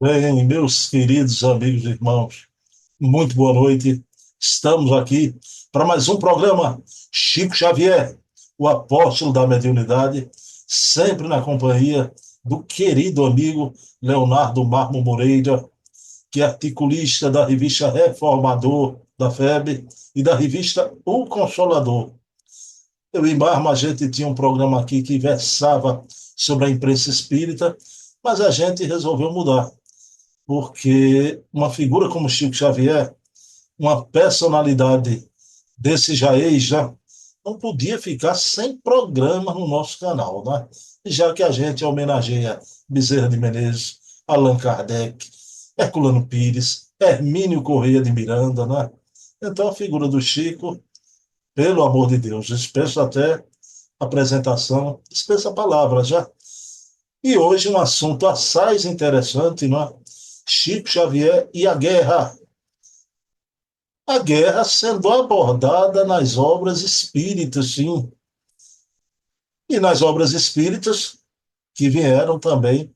Bem, meus queridos amigos e irmãos, muito boa noite. Estamos aqui para mais um programa Chico Xavier, o apóstolo da mediunidade, sempre na companhia do querido amigo Leonardo Marmo Moreira, que é articulista da revista Reformador da FEB e da revista O Consolador. Eu e Marmo, a gente tinha um programa aqui que versava sobre a imprensa espírita, mas a gente resolveu mudar porque uma figura como Chico Xavier, uma personalidade desse jaez, já não podia ficar sem programa no nosso canal, né? Já que a gente homenageia Bezerra de Menezes, Allan Kardec, Herculano Pires, Hermínio Correia de Miranda, né? Então a figura do Chico, pelo amor de Deus, dispensa até apresentação, dispensa palavras já. E hoje um assunto assaz interessante, não é? Chico Xavier e a guerra. A guerra sendo abordada nas obras espíritas, sim. E nas obras espíritas que vieram também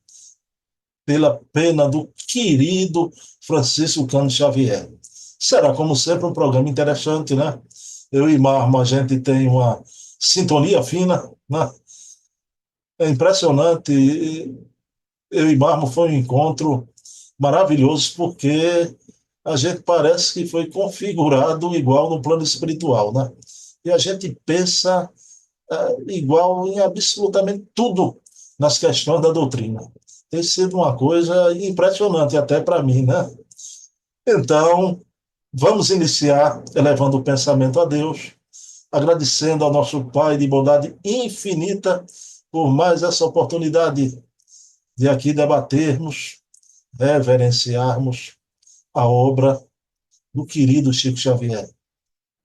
pela pena do querido Francisco Cândido Xavier. Será, como sempre, um programa interessante, né? Eu e Marmo, a gente tem uma sintonia fina, né? É impressionante. Eu e Marmo foi um encontro maravilhoso, porque a gente parece que foi configurado igual no plano espiritual, né? E a gente pensa igual em absolutamente tudo nas questões da doutrina. Tem sido uma coisa impressionante até para mim, né? Então, vamos iniciar elevando o pensamento a Deus, agradecendo ao nosso Pai de bondade infinita por mais essa oportunidade de aqui debatermos, reverenciarmos a obra do querido Chico Xavier.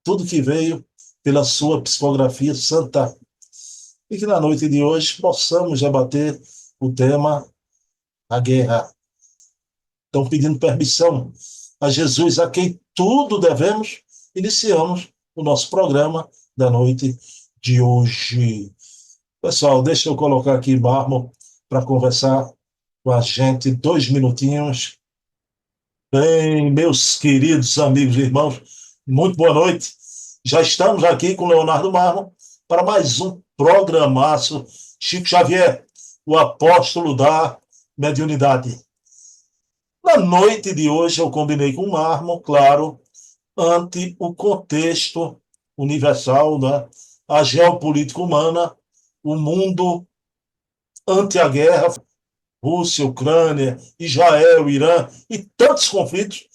Tudo que veio pela sua psicografia santa. E que na noite de hoje possamos debater o tema a guerra. Então, pedindo permissão a Jesus, a quem tudo devemos, iniciamos o nosso programa da noite de hoje. Pessoal, deixa eu colocar aqui Marmo para conversar com a gente 2 minutinhos. Bem, meus queridos amigos e irmãos, muito boa noite. Já estamos aqui com Leonardo Marmo para mais um programaço Chico Xavier, o apóstolo da mediunidade. Na noite de hoje eu combinei com o Marmo, claro, ante o contexto universal, né? A geopolítica humana, o mundo ante a guerra, Rússia, Ucrânia, Israel, Irã e tantos conflitos.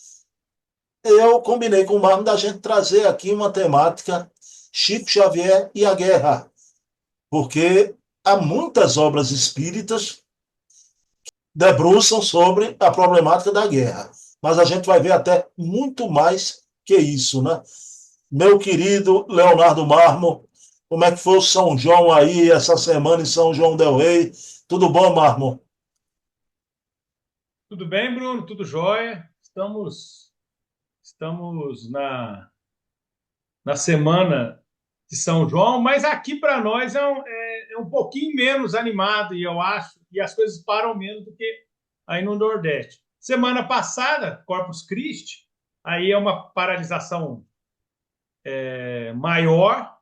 Eu combinei com o Marmo da gente trazer aqui uma temática Chico Xavier e a guerra, porque há muitas obras espíritas que debruçam sobre a problemática da guerra, mas a gente vai ver até muito mais que isso, né? Meu querido Leonardo Marmo, como é que foi o São João aí essa semana em São João del Rei? Tudo bom, Marmo? Tudo bem, Bruno? Tudo jóia? Estamos na semana de São João, mas aqui para nós é um pouquinho menos animado, e eu acho, e as coisas param menos do que aí no Nordeste. Semana passada, Corpus Christi, aí é uma paralisação maior,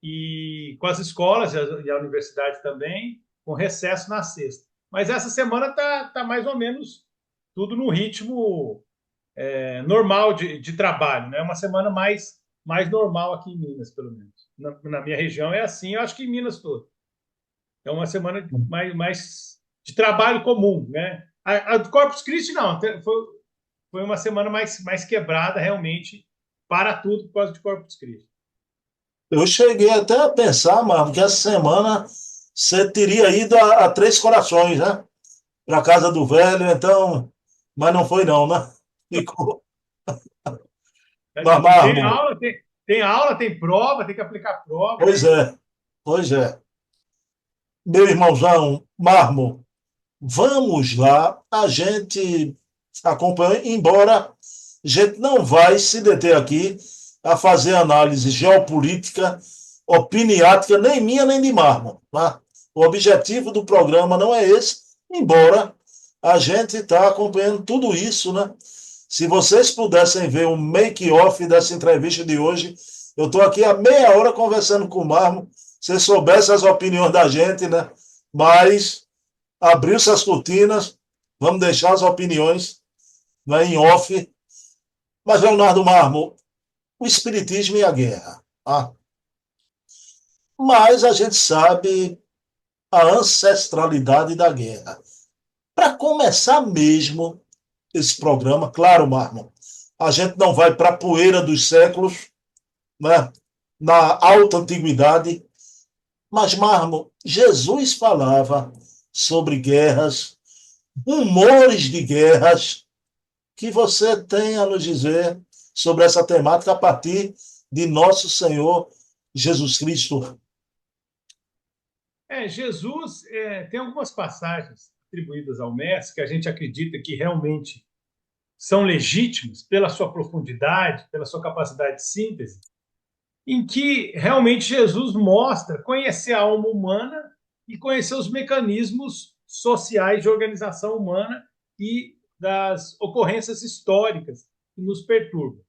e com as escolas e a universidade também, com recesso na sexta. Mas essa semana tá mais ou menos tudo no ritmo normal de trabalho, né? Uma semana mais normal aqui em Minas, pelo menos. Na minha região é assim, eu acho que em Minas todo. É uma semana mais de trabalho comum, né? A do Corpus Christi, não, foi uma semana mais quebrada, realmente, para tudo por causa de Corpus Christi. Eu cheguei até a pensar, Marmo, que essa semana você teria ido a Três Corações, né? Para casa do velho, então, mas não foi não, né? Ficou. Mas, Tem Marmo, aula, tem aula, tem prova, tem que aplicar prova, pois tem. é, pois é. Meu irmãozão, Marmo, vamos lá, a gente acompanha, embora a gente não vai se deter aqui a fazer análise geopolítica, opiniática, nem minha nem de Marmo. Tá? O objetivo do programa não é esse, embora a gente está acompanhando tudo isso, né? Se vocês pudessem ver o make-off dessa entrevista de hoje, eu estou aqui há meia hora conversando com o Marmo, se soubesse as opiniões da gente, né? Mas abriu-se as cortinas, vamos deixar as opiniões, né, em off. Mas, Leonardo Marmo, o espiritismo e a guerra. Ah, mas a gente sabe a ancestralidade da guerra. Para começar mesmo esse programa, claro, Marmo, a gente não vai para a poeira dos séculos, né, na alta antiguidade, mas, Marmo, Jesus falava sobre guerras, rumores de guerras, que você tem a nos dizer sobre essa temática a partir de nosso Senhor Jesus Cristo. Jesus tem algumas passagens atribuídas ao mestre que a gente acredita que realmente são legítimas pela sua profundidade, pela sua capacidade de síntese, em que realmente Jesus mostra conhecer a alma humana e conhecer os mecanismos sociais de organização humana e das ocorrências históricas que nos perturbam,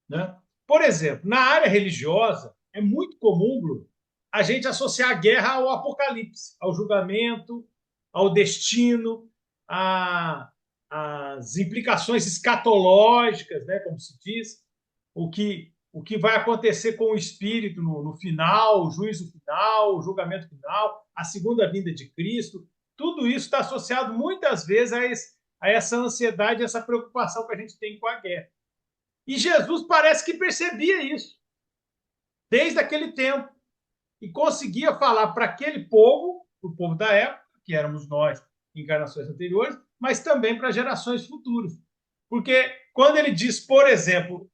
né? Por exemplo, na área religiosa, é muito comum, Bruno, a gente associar a guerra ao apocalipse, ao julgamento, ao destino, às implicações escatológicas, né, como se diz, o que vai acontecer com o espírito no final, o juízo final, o julgamento final, a segunda vinda de Cristo. Tudo isso está associado muitas vezes a essa ansiedade, essa preocupação que a gente tem com a guerra. E Jesus parece que percebia isso desde aquele tempo e conseguia falar para aquele povo, o povo da época, que éramos nós, em encarnações anteriores, mas também para gerações futuras. Porque quando ele diz, por exemplo,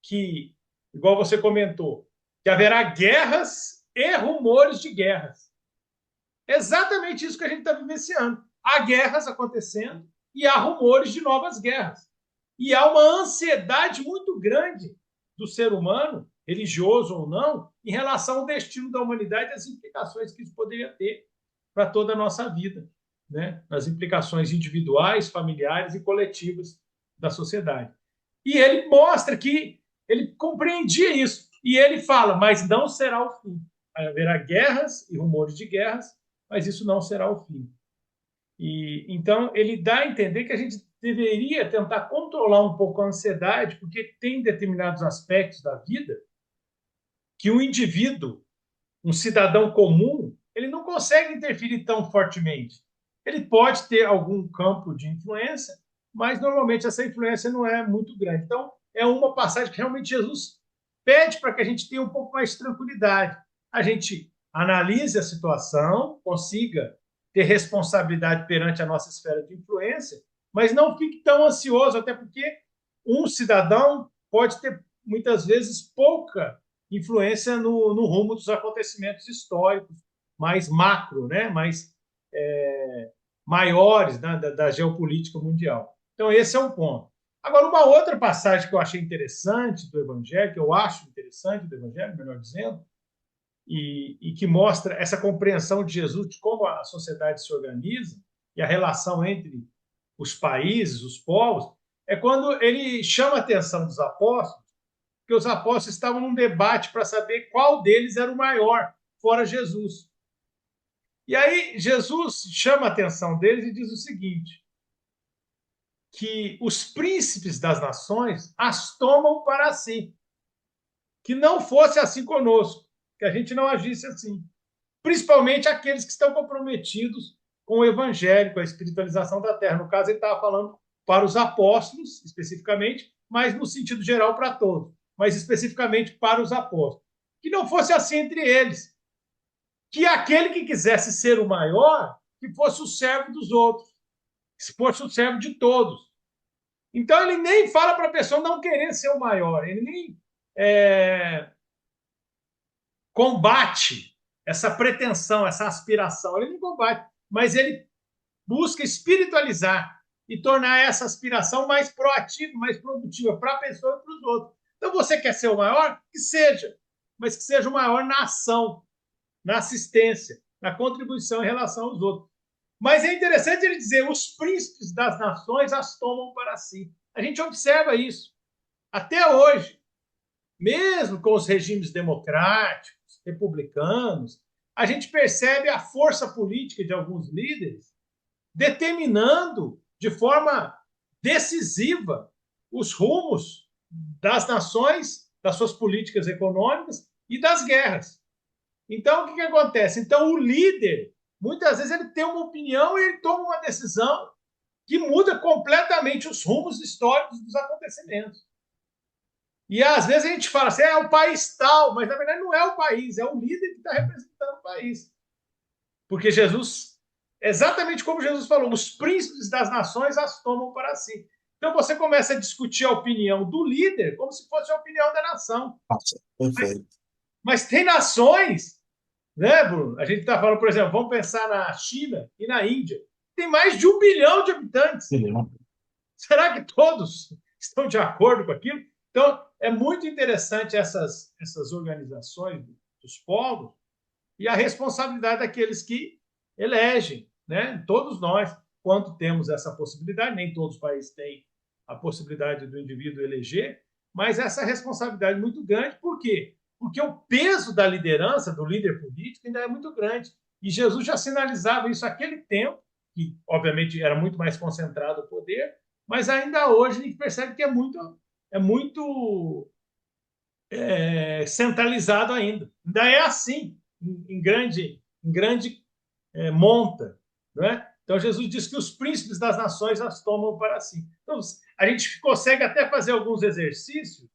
que, igual você comentou, que haverá guerras e rumores de guerras. Exatamente isso que a gente está vivenciando. Há guerras acontecendo e há rumores de novas guerras. E há uma ansiedade muito grande do ser humano, religioso ou não, em relação ao destino da humanidade e as implicações que isso poderia ter para toda a nossa vida, né? Nas implicações individuais, familiares e coletivas da sociedade. E ele mostra que ele compreendia isso. E ele fala, mas não será o fim. Haverá guerras e rumores de guerras, mas isso não será o fim. E então ele dá a entender que a gente deveria tentar controlar um pouco a ansiedade, porque tem determinados aspectos da vida que o indivíduo, um cidadão comum, ele não consegue interferir tão fortemente. Ele pode ter algum campo de influência, mas normalmente essa influência não é muito grande. Então, é uma passagem que realmente Jesus pede para que a gente tenha um pouco mais de tranquilidade. A gente analise a situação, consiga ter responsabilidade perante a nossa esfera de influência, mas não fique tão ansioso, até porque um cidadão pode ter, muitas vezes, pouca influência no rumo dos acontecimentos históricos mais macro, né? mais maiores, né? da geopolítica mundial. Então, esse é um ponto. Agora, uma outra passagem que eu achei interessante do Evangelho, que eu acho interessante do Evangelho, melhor dizendo, e que mostra essa compreensão de Jesus de como a sociedade se organiza e a relação entre os países, os povos, é quando ele chama a atenção dos apóstolos, que os apóstolos estavam num debate para saber qual deles era o maior, fora Jesus. E aí Jesus chama a atenção deles e diz o seguinte, que os príncipes das nações as tomam para si, que não fosse assim conosco, que a gente não agisse assim. Principalmente aqueles que estão comprometidos com o evangelho, com a espiritualização da terra. No caso, ele estava falando para os apóstolos, especificamente, mas no sentido geral para todos, mas especificamente para os apóstolos. Que não fosse assim entre eles. Que aquele que quisesse ser o maior, que fosse o servo dos outros, que fosse o servo de todos. Então, ele nem fala para a pessoa não querer ser o maior, ele nem combate essa pretensão, essa aspiração. Ele não combate, mas ele busca espiritualizar e tornar essa aspiração mais proativa, mais produtiva para a pessoa e para os outros. Então, você quer ser o maior? Que seja, mas que seja o maior na ação, na assistência, na contribuição em relação aos outros. Mas é interessante ele dizer: os príncipes das nações as tomam para si. A gente observa isso até hoje, mesmo com os regimes democráticos, republicanos, a gente percebe a força política de alguns líderes determinando de forma decisiva os rumos das nações, das suas políticas econômicas e das guerras. Então, o que acontece? Então, o líder, muitas vezes, ele tem uma opinião e ele toma uma decisão que muda completamente os rumos históricos dos acontecimentos. E às vezes a gente fala assim, é o país tal, mas na verdade não é o país, é o líder que está representando o país. Porque Jesus, exatamente como Jesus falou, os príncipes das nações as tomam para si. Então você começa a discutir a opinião do líder como se fosse a opinião da nação. Nossa, perfeito. Mas tem nações, né, Bruno? A gente está falando, por exemplo, vamos pensar na China e na Índia. Tem mais de 1 bilhão de habitantes. Será que todos estão de acordo com aquilo? Então, é muito interessante essas organizações dos povos e a responsabilidade daqueles que elegem, né? Todos nós, quando temos essa possibilidade, nem todos os países têm a possibilidade do indivíduo eleger, mas essa responsabilidade é muito grande, por quê? Porque o peso da liderança, do líder político, ainda é muito grande. E Jesus já sinalizava isso naquele tempo, que obviamente era muito mais concentrado o poder, mas ainda hoje a gente percebe que é muito centralizado ainda. Ainda é assim, em grande monta. Não é? Então, Jesus diz que os príncipes das nações as tomam para si. Então, a gente consegue até fazer alguns exercícios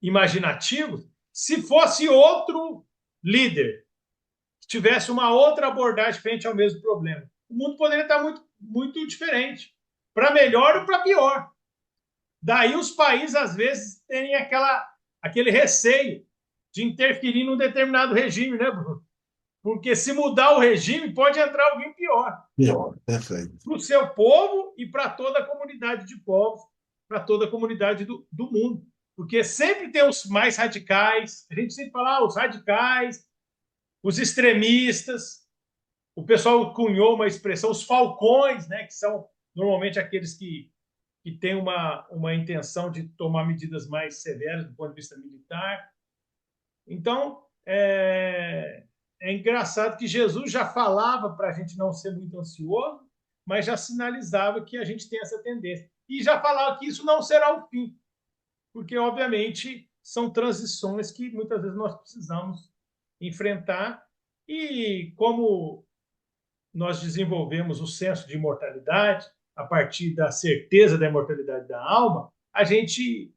imaginativos se fosse outro líder, que tivesse uma outra abordagem frente ao mesmo problema. O mundo poderia estar muito, muito diferente, para melhor ou para pior. Daí os países, às vezes, têm aquele receio de interferir num determinado regime, né, Bruno? Porque se mudar o regime, pode entrar alguém pior. Pior, perfeito. Para o seu povo e para toda a comunidade de povos, para toda a comunidade do mundo. Porque sempre tem os mais radicais, a gente sempre fala, os radicais, os extremistas, o pessoal cunhou uma expressão, os falcões, né, que são normalmente aqueles que têm uma intenção de tomar medidas mais severas do ponto de vista militar. Então, é engraçado que Jesus já falava para a gente não ser muito ansioso, mas já sinalizava que a gente tem essa tendência. E já falava que isso não será o fim, porque, obviamente, são transições que muitas vezes nós precisamos enfrentar. E como nós desenvolvemos o senso de imortalidade a partir da certeza da imortalidade da alma, a gente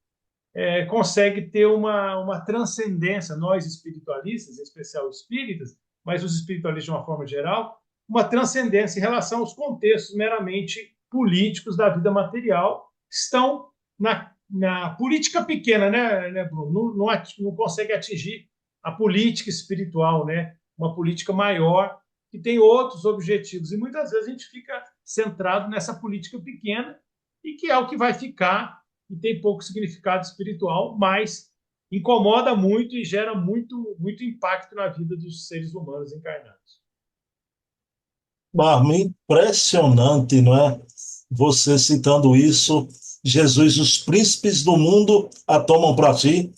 consegue ter uma transcendência, nós espiritualistas, em especial espíritas, mas os espiritualistas de uma forma geral, uma transcendência em relação aos contextos meramente políticos da vida material, que estão na política pequena, né Bruno? Não consegue atingir a política espiritual, né? Uma política maior, que tem outros objetivos. E muitas vezes a gente fica centrado nessa política pequena, e que é o que vai ficar e tem pouco significado espiritual, mas incomoda muito e gera muito, muito impacto na vida dos seres humanos encarnados. Barman, impressionante, não é? Você citando isso, Jesus, os príncipes do mundo a tomam para si.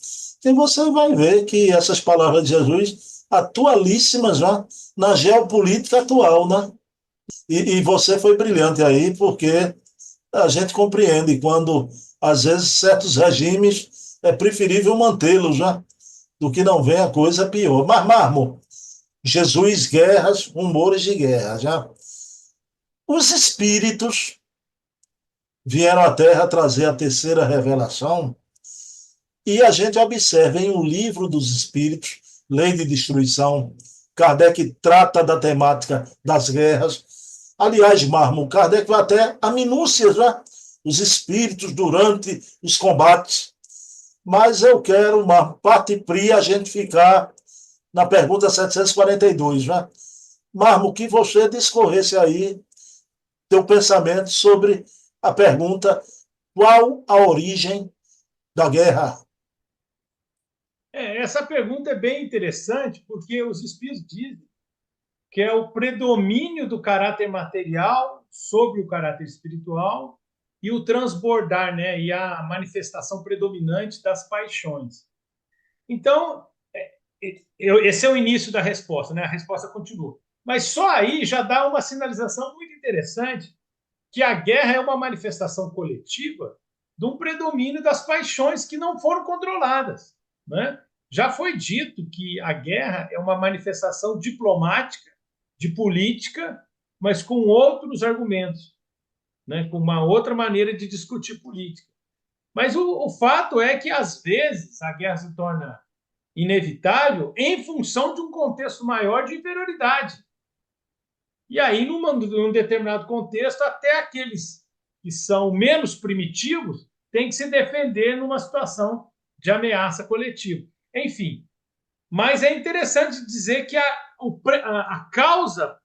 E você vai ver que essas palavras de Jesus atualíssimas já na geopolítica atual, né? E você foi brilhante aí, porque a gente compreende quando, às vezes, certos regimes é preferível mantê-los, já, do que não venha coisa pior. Mas, Marmo, Jesus, guerras, rumores de guerra, já. Os espíritos vieram à Terra trazer a terceira revelação e a gente observa em O Livro dos Espíritos, Lei de Destruição, Kardec trata da temática das guerras. Aliás, Marmo, Kardec vai até a minúcias, né? Os espíritos durante os combates. Mas eu quero, uma parte pri, a gente ficar na pergunta 742, né? Marmo, que você discorresse aí teu pensamento sobre a pergunta: qual a origem da guerra? Essa pergunta é bem interessante, porque os espíritos dizem que é o predomínio do caráter material sobre o caráter espiritual e o transbordar, né? E a manifestação predominante das paixões. Então, esse é o início da resposta, né? A resposta continua. Mas só aí já dá uma sinalização muito interessante que a guerra é uma manifestação coletiva de um predomínio das paixões que não foram controladas, né? Já foi dito que a guerra é uma manifestação diplomática, de política, mas com outros argumentos, né? Com uma outra maneira de discutir política. Mas o fato é que, às vezes, a guerra se torna inevitável em função de um contexto maior de inferioridade. E aí, num determinado contexto, até aqueles que são menos primitivos têm que se defender numa situação de ameaça coletiva. Enfim, mas é interessante dizer que a causa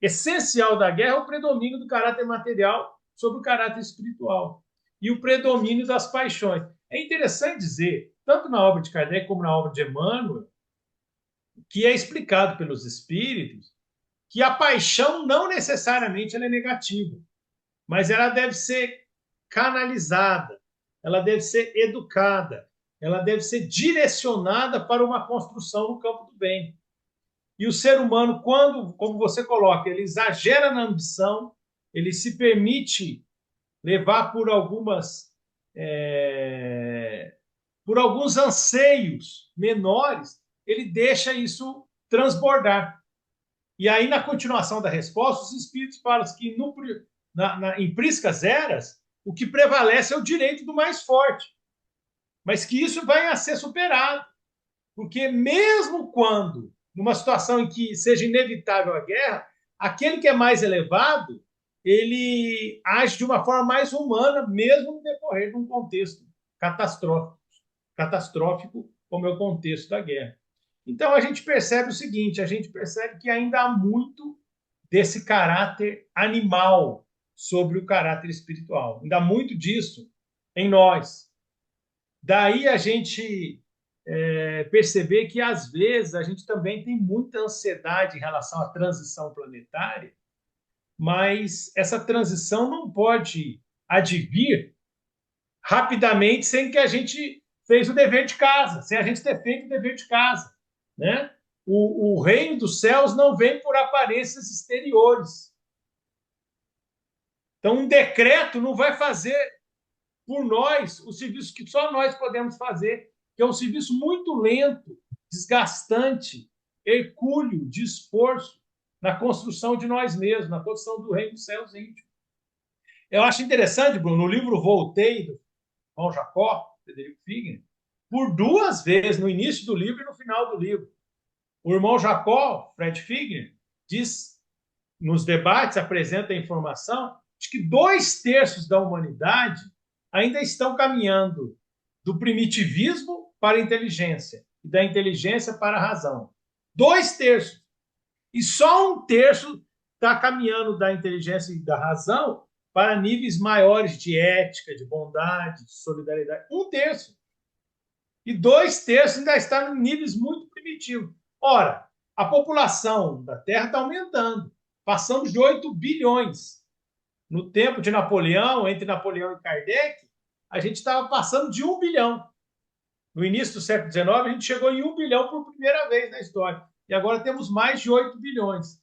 essencial da guerra é o predomínio do caráter material sobre o caráter espiritual e o predomínio das paixões. É interessante dizer, tanto na obra de Kardec como na obra de Emmanuel, que é explicado pelos espíritos que a paixão não necessariamente ela é negativa, mas ela deve ser canalizada, ela deve ser educada, ela deve ser direcionada para uma construção no campo do bem. E o ser humano, quando, como você coloca, ele exagera na ambição, ele se permite levar por alguns anseios menores, ele deixa isso transbordar. E aí, na continuação da resposta, os espíritos falam que em priscas eras, o que prevalece é o direito do mais forte, mas que isso vai a ser superado, porque mesmo quando, numa situação em que seja inevitável a guerra, aquele que é mais elevado, ele age de uma forma mais humana, mesmo no decorrer de um contexto catastrófico como é o contexto da guerra. Então, a gente percebe o seguinte, a gente percebe que ainda há muito desse caráter animal sobre o caráter espiritual. Ainda há muito disso em nós. Daí a gente perceber que, às vezes, a gente também tem muita ansiedade em relação à transição planetária, mas essa transição não pode advir rapidamente sem que a gente fez o dever de casa, sem a gente ter feito o dever de casa, né? O reino dos céus não vem por aparências exteriores. Então, um decreto não vai fazer por nós o serviço que só nós podemos fazer, que é um serviço muito lento, desgastante, hercúleo, de esforço na construção de nós mesmos, na construção do reino dos céus íntimo. Eu acho interessante, Bruno, no livro Voltei, do João Jacó, Frederico Figner, por duas vezes, no início do livro e no final do livro, o irmão Jacó, Fred Figner, diz, nos debates, apresenta a informação de que 2/3 da humanidade ainda estão caminhando do primitivismo para a inteligência e da inteligência para a razão. 2/3. E só 1/3 está caminhando da inteligência e da razão para níveis maiores de ética, de bondade, de solidariedade. 1/3. E 2/3 ainda está em níveis muito primitivos. Ora, a população da Terra está aumentando. Passamos de 8 bilhões. No tempo de Napoleão, entre Napoleão e Kardec, a gente estava passando de 1 bilhão. No início do século XIX, a gente chegou em 1 bilhão por primeira vez na história. E agora temos mais de 8 bilhões.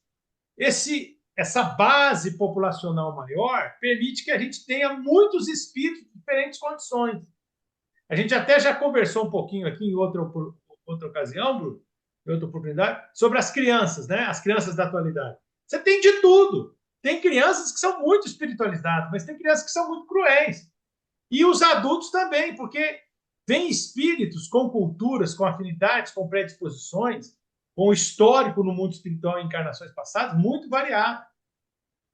Essa base populacional maior permite que a gente tenha muitos espíritos de diferentes condições. A gente até já conversou um pouquinho aqui em outra ocasião, Bruno, em outra oportunidade, sobre as crianças, né? As crianças da atualidade. Você tem de tudo. Tem crianças que são muito espiritualizadas, mas tem crianças que são muito cruéis. E os adultos também, porque vem espíritos com culturas, com afinidades, com predisposições, com histórico no mundo espiritual em encarnações passadas, muito variado.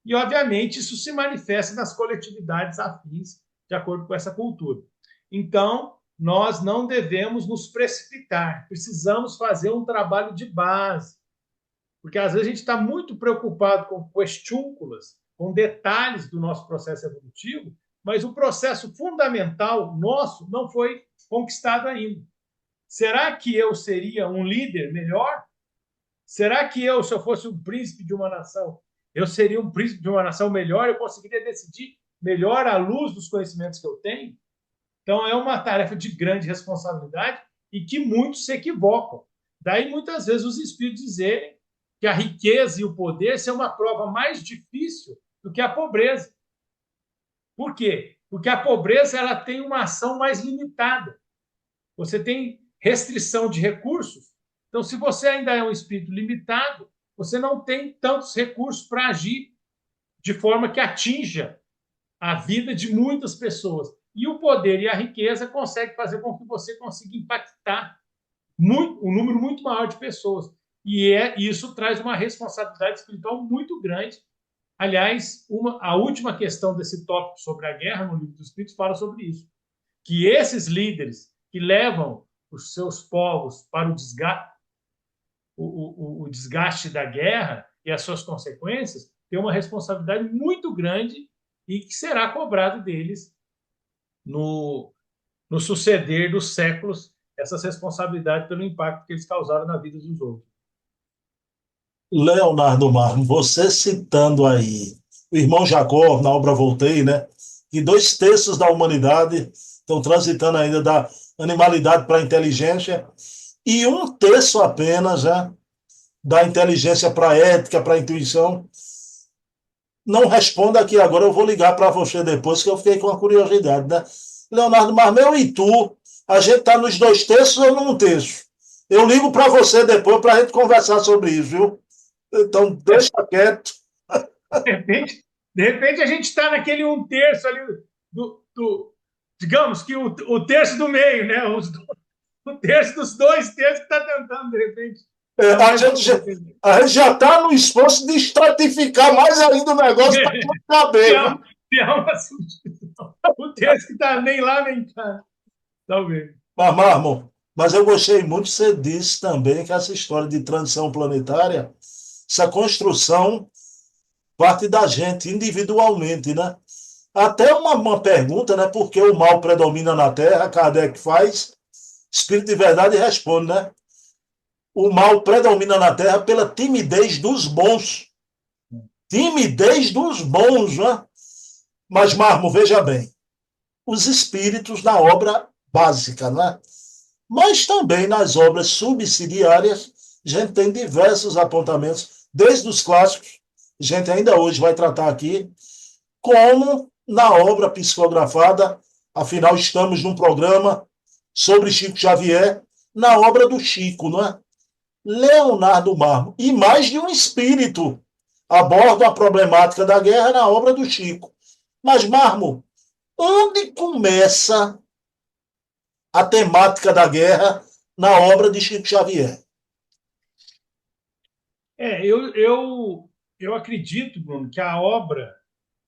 E, obviamente, isso se manifesta nas coletividades afins, de acordo com essa cultura. Então, nós não devemos nos precipitar, precisamos fazer um trabalho de base, porque às vezes a gente está muito preocupado com questúnculas, com detalhes do nosso processo evolutivo, mas o processo fundamental nosso não foi conquistado ainda. Será que eu seria um líder melhor Será que eu, se eu fosse um príncipe de uma nação, eu seria um príncipe de uma nação melhor? Eu conseguiria decidir melhor à luz dos conhecimentos que eu tenho? Então, é uma tarefa de grande responsabilidade e que muitos se equivocam. Daí, muitas vezes, os espíritos dizerem que a riqueza e o poder são uma prova mais difícil do que a pobreza. Por quê? Porque a pobreza ela tem uma ação mais limitada. Você tem restrição de recursos. Então, se você ainda é um espírito limitado, você não tem tantos recursos para agir de forma que atinja a vida de muitas pessoas. E o poder e a riqueza conseguem fazer com que você consiga impactar um número muito maior de pessoas. E isso traz uma responsabilidade espiritual muito grande. Aliás, a última questão desse tópico sobre a guerra no Livro dos Espíritos fala sobre isso. Que esses líderes que levam os seus povos para o desgaste da guerra e as suas consequências têm uma responsabilidade muito grande e que será cobrado deles no, no suceder dos séculos essas responsabilidades pelo impacto que eles causaram na vida dos outros. Leonardo Marmo, você citando aí o irmão Jacó, na obra Voltei, né? Que 2/3 da humanidade estão transitando ainda da animalidade para a inteligência, e 1/3 apenas, né, da inteligência para a ética, para a intuição. Não responda aqui agora, eu vou ligar para você depois, que eu fiquei com a curiosidade, né? Leonardo Marmo, eu e tu, a gente está nos 2/3 ou no 1/3? Eu ligo para você depois para a gente conversar sobre isso, viu? Então, deixa quieto. De repente a gente está naquele 1/3 ali digamos que o terço do meio, né? O terço dos 2/3 que está tentando, de repente, É, não resolver. a gente já está no esforço de estratificar mais ainda o negócio para não caber, viu? Criar uma substituição. O terço que está nem lá nem cá. Talvez. Mas eu gostei muito, você disse também que essa história de transição planetária, essa construção parte da gente individualmente, né? Até uma pergunta, né? Por que o mal predomina na Terra? Kardec faz, Espírito de Verdade responde, né? O mal predomina na Terra pela timidez dos bons. Timidez dos bons, né? Mas, Marmo, veja bem, os espíritos na obra básica, né? Mas também nas obras subsidiárias, a gente tem diversos apontamentos, desde os clássicos, a gente ainda hoje vai tratar aqui, como na obra psicografada, afinal estamos num programa sobre Chico Xavier, na obra do Chico, não é? Leonardo Marmo, e mais de um espírito aborda a problemática da guerra na obra do Chico. Mas, Marmo, onde começa a temática da guerra na obra de Chico Xavier? Eu acredito, Bruno, que a obra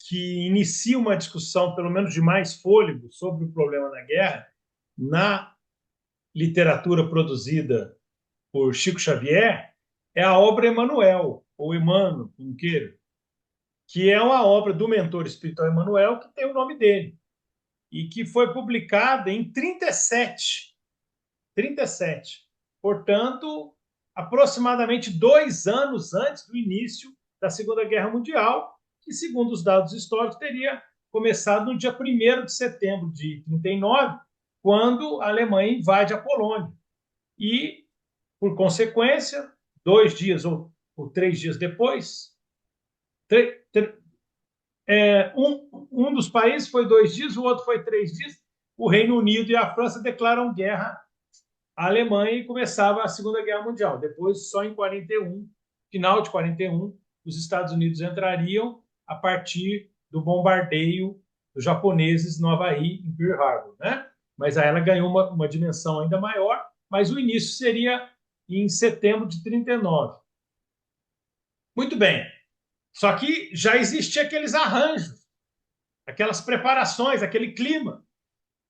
que inicia uma discussão, pelo menos de mais fôlego, sobre o problema da guerra, na literatura produzida por Chico Xavier, é a obra Emanuel, ou Emmanuel, como queira, que é uma obra do mentor espiritual Emanuel, que tem o nome dele, e que foi publicada em 37. 37. Portanto, aproximadamente 2 anos antes do início da Segunda Guerra Mundial, que, segundo os dados históricos, teria começado no dia 1º de setembro de 39, quando a Alemanha invade a Polônia. E, por consequência, 2 dias ou 3 dias depois, um dos países foi 2 dias, o outro foi 3 dias, o Reino Unido e a França declaram guerra à Alemanha e começava a Segunda Guerra Mundial. Depois, só em 41, final de 41, os Estados Unidos entrariam a partir do bombardeio dos japoneses no Havaí, em Pearl Harbor, né? Mas aí ela ganhou uma dimensão ainda maior, mas o início seria em setembro de 39. Muito bem. Só que já existiam aqueles arranjos, aquelas preparações, aquele clima.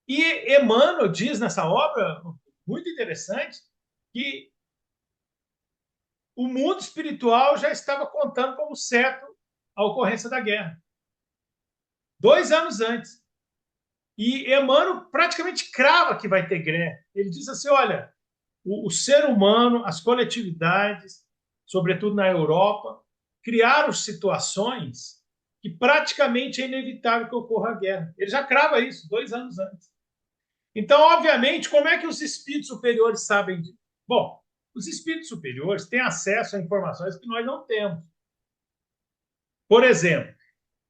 E Emmanuel diz nessa obra, muito interessante, que o mundo espiritual já estava contando como certo a ocorrência da guerra. 2 anos antes. E Emmanuel praticamente crava que vai ter guerra. Ele diz assim, olha, o ser humano, as coletividades, sobretudo na Europa, criaram situações que praticamente é inevitável que ocorra a guerra. Ele já crava isso 2 anos antes. Então, obviamente, como é que os espíritos superiores sabem disso? Bom, os espíritos superiores têm acesso a informações que nós não temos. Por exemplo,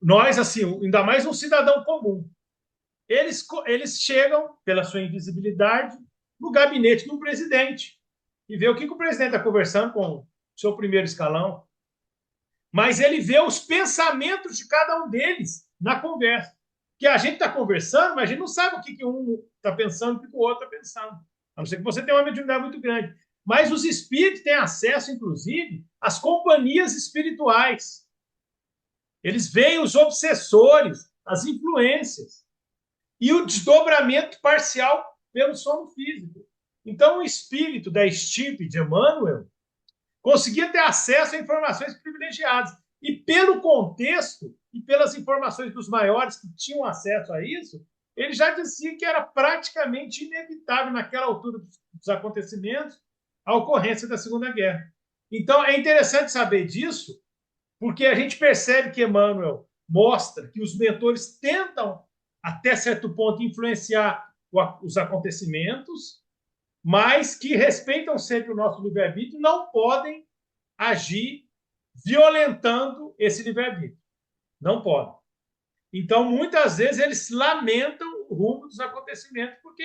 nós, assim, ainda mais um cidadão comum, eles chegam, pela sua invisibilidade, no gabinete do presidente e vê o que o presidente está conversando com o seu primeiro escalão. Mas ele vê os pensamentos de cada um deles na conversa. Que a gente está conversando, mas a gente não sabe o que um está pensando e o que o outro está pensando. A não ser que você tenha uma mediunidade muito grande. Mas os espíritos têm acesso, inclusive, às companhias espirituais. Eles veem os obsessores, as influências e o desdobramento parcial pelo sono físico. Então, o espírito da estirpe de Emmanuel conseguia ter acesso a informações privilegiadas. E pelo contexto e pelas informações dos maiores que tinham acesso a isso, ele já dizia que era praticamente inevitável, naquela altura dos acontecimentos, a ocorrência da Segunda Guerra. Então, é interessante saber disso, porque a gente percebe que Emmanuel mostra que os mentores tentam, até certo ponto, influenciar os acontecimentos, mas que respeitam sempre o nosso livre-arbítrio, não podem agir violentando esse livre-arbítrio. Não podem. Então, muitas vezes, eles lamentam o rumo dos acontecimentos, porque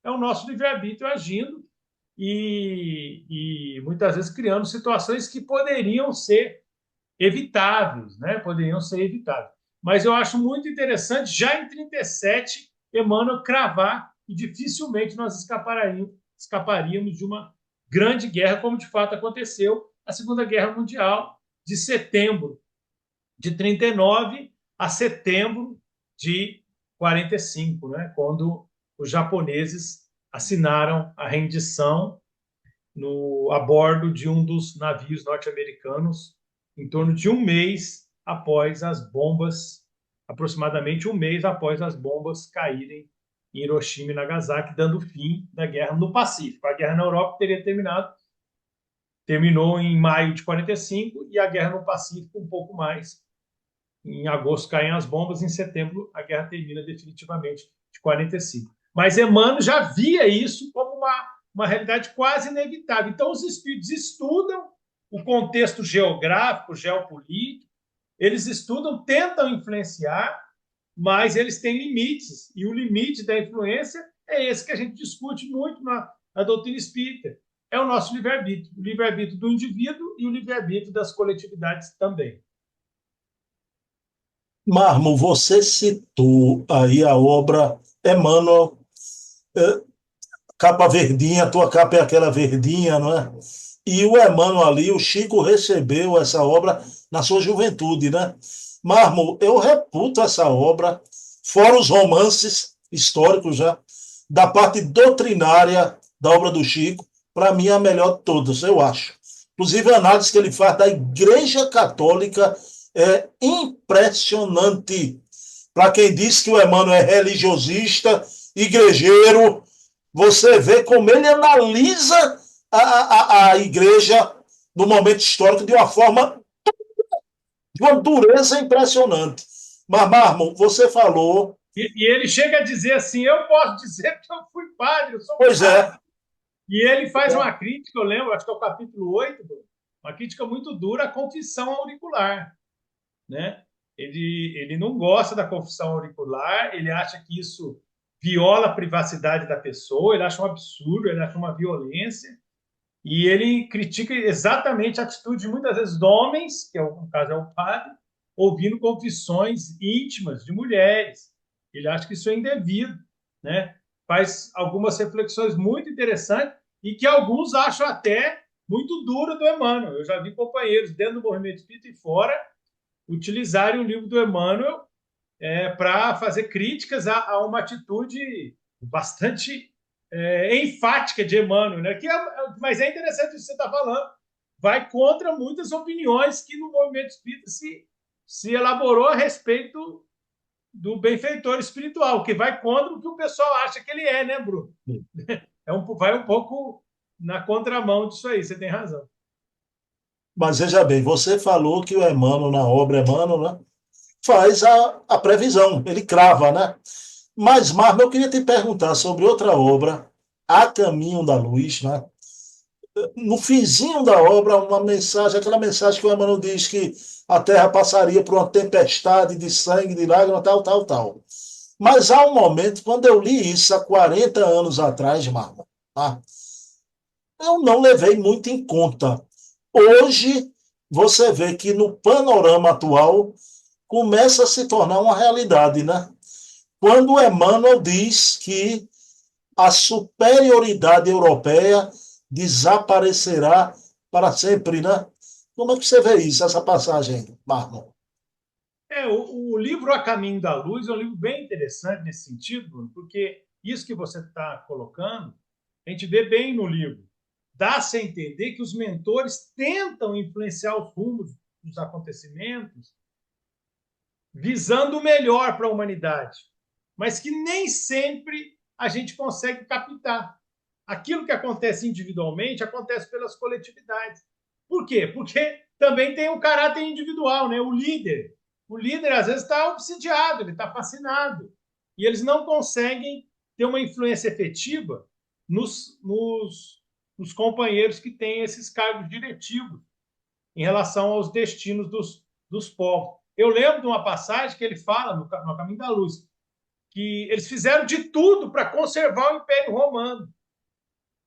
é o nosso livre-arbítrio agindo e muitas vezes criando situações que poderiam ser evitáveis, né? Poderiam ser evitáveis. Mas eu acho muito interessante, já em 37, Emmanuel cravar que dificilmente nós escaparíamos de uma grande guerra, como de fato aconteceu a Segunda Guerra Mundial, de setembro de 39 a setembro de 45, né? Quando os japoneses assinaram a rendição a bordo de um dos navios norte-americanos, em torno de um mês após as bombas, aproximadamente um mês após as bombas caírem em Hiroshima e Nagasaki, dando fim da guerra no Pacífico. A guerra na Europa teria terminou em maio de 45 e a guerra no Pacífico um pouco mais. Em agosto caem as bombas, em setembro a guerra termina definitivamente de 45. Mas Emmanuel já via isso como uma realidade quase inevitável. Então, os espíritos estudam o contexto geográfico, geopolítico, eles estudam, tentam influenciar, mas eles têm limites. E o limite da influência é esse que a gente discute muito na doutrina espírita. É o nosso livre-arbítrio. O livre-arbítrio do indivíduo e o livre-arbítrio das coletividades também. Marmo, você citou aí a obra Emmanuel, eh, capa verdinha, tua capa é aquela verdinha, não é? E o Emmanuel ali, o Chico recebeu essa obra na sua juventude, né? Marmo, eu reputo essa obra, fora os romances históricos já, da parte doutrinária da obra do Chico, para mim é a melhor de todas, eu acho. Inclusive a análise que ele faz da Igreja Católica é impressionante. Para quem diz que o Emmanuel é religiosista, igrejeiro, você vê como ele analisa a igreja no momento histórico de uma forma, de uma dureza impressionante. Mas, Marmon, você falou. E ele chega a dizer assim: eu posso dizer que eu fui padre, eu sou Pois padre. é. E ele faz uma crítica, eu lembro, acho que é o capítulo 8, uma crítica muito dura à confissão auricular. Né? Ele não gosta da confissão auricular, ele acha que isso viola a privacidade da pessoa, ele acha um absurdo, ele acha uma violência, e ele critica exatamente a atitude, muitas vezes, de homens, que no caso é o padre, ouvindo confissões íntimas de mulheres. Ele acha que isso é indevido, né? Faz algumas reflexões muito interessantes e que alguns acham até muito duro do Emmanuel. Eu já vi companheiros dentro do movimento espírita e fora utilizarem o livro do Emmanuel para fazer críticas a uma atitude bastante enfática de Emmanuel, né? Mas é interessante o que você está falando. Vai contra muitas opiniões que no movimento espírita se elaborou a respeito do benfeitor espiritual, que vai contra o que o pessoal acha que ele é, né, Bruno? Vai um pouco na contramão disso aí, você tem razão. Mas veja bem, você falou que o Emmanuel, na obra Emmanuel, né, faz a previsão, ele crava, né? Mas, Marvel, eu queria te perguntar sobre outra obra, A Caminho da Luz, né? No finzinho da obra, uma mensagem, aquela mensagem que o Emmanuel diz que a Terra passaria por uma tempestade de sangue, de lágrimas, tal, tal, tal. Mas há um momento, quando eu li isso há 40 anos atrás, Marvel, tá? Eu não levei muito em conta. Hoje, você vê que no panorama atual começa a se tornar uma realidade, né? Quando Emmanuel diz que a superioridade europeia desaparecerá para sempre, né? Como é que você vê isso, essa passagem, Marlon? O livro A Caminho da Luz é um livro bem interessante nesse sentido, Bruno, porque isso que você está colocando, a gente vê bem no livro. Dá-se a entender que os mentores tentam influenciar os rumos dos acontecimentos visando o melhor para a humanidade, mas que nem sempre a gente consegue captar. Aquilo que acontece individualmente acontece pelas coletividades. Por quê? Porque também tem um caráter individual, né? O líder. O líder, às vezes, está obsidiado, ele está fascinado. E eles não conseguem ter uma influência efetiva nos companheiros que têm esses cargos diretivos em relação aos destinos dos povos. Eu lembro de uma passagem que ele fala no Caminho da Luz, que eles fizeram de tudo para conservar o Império Romano,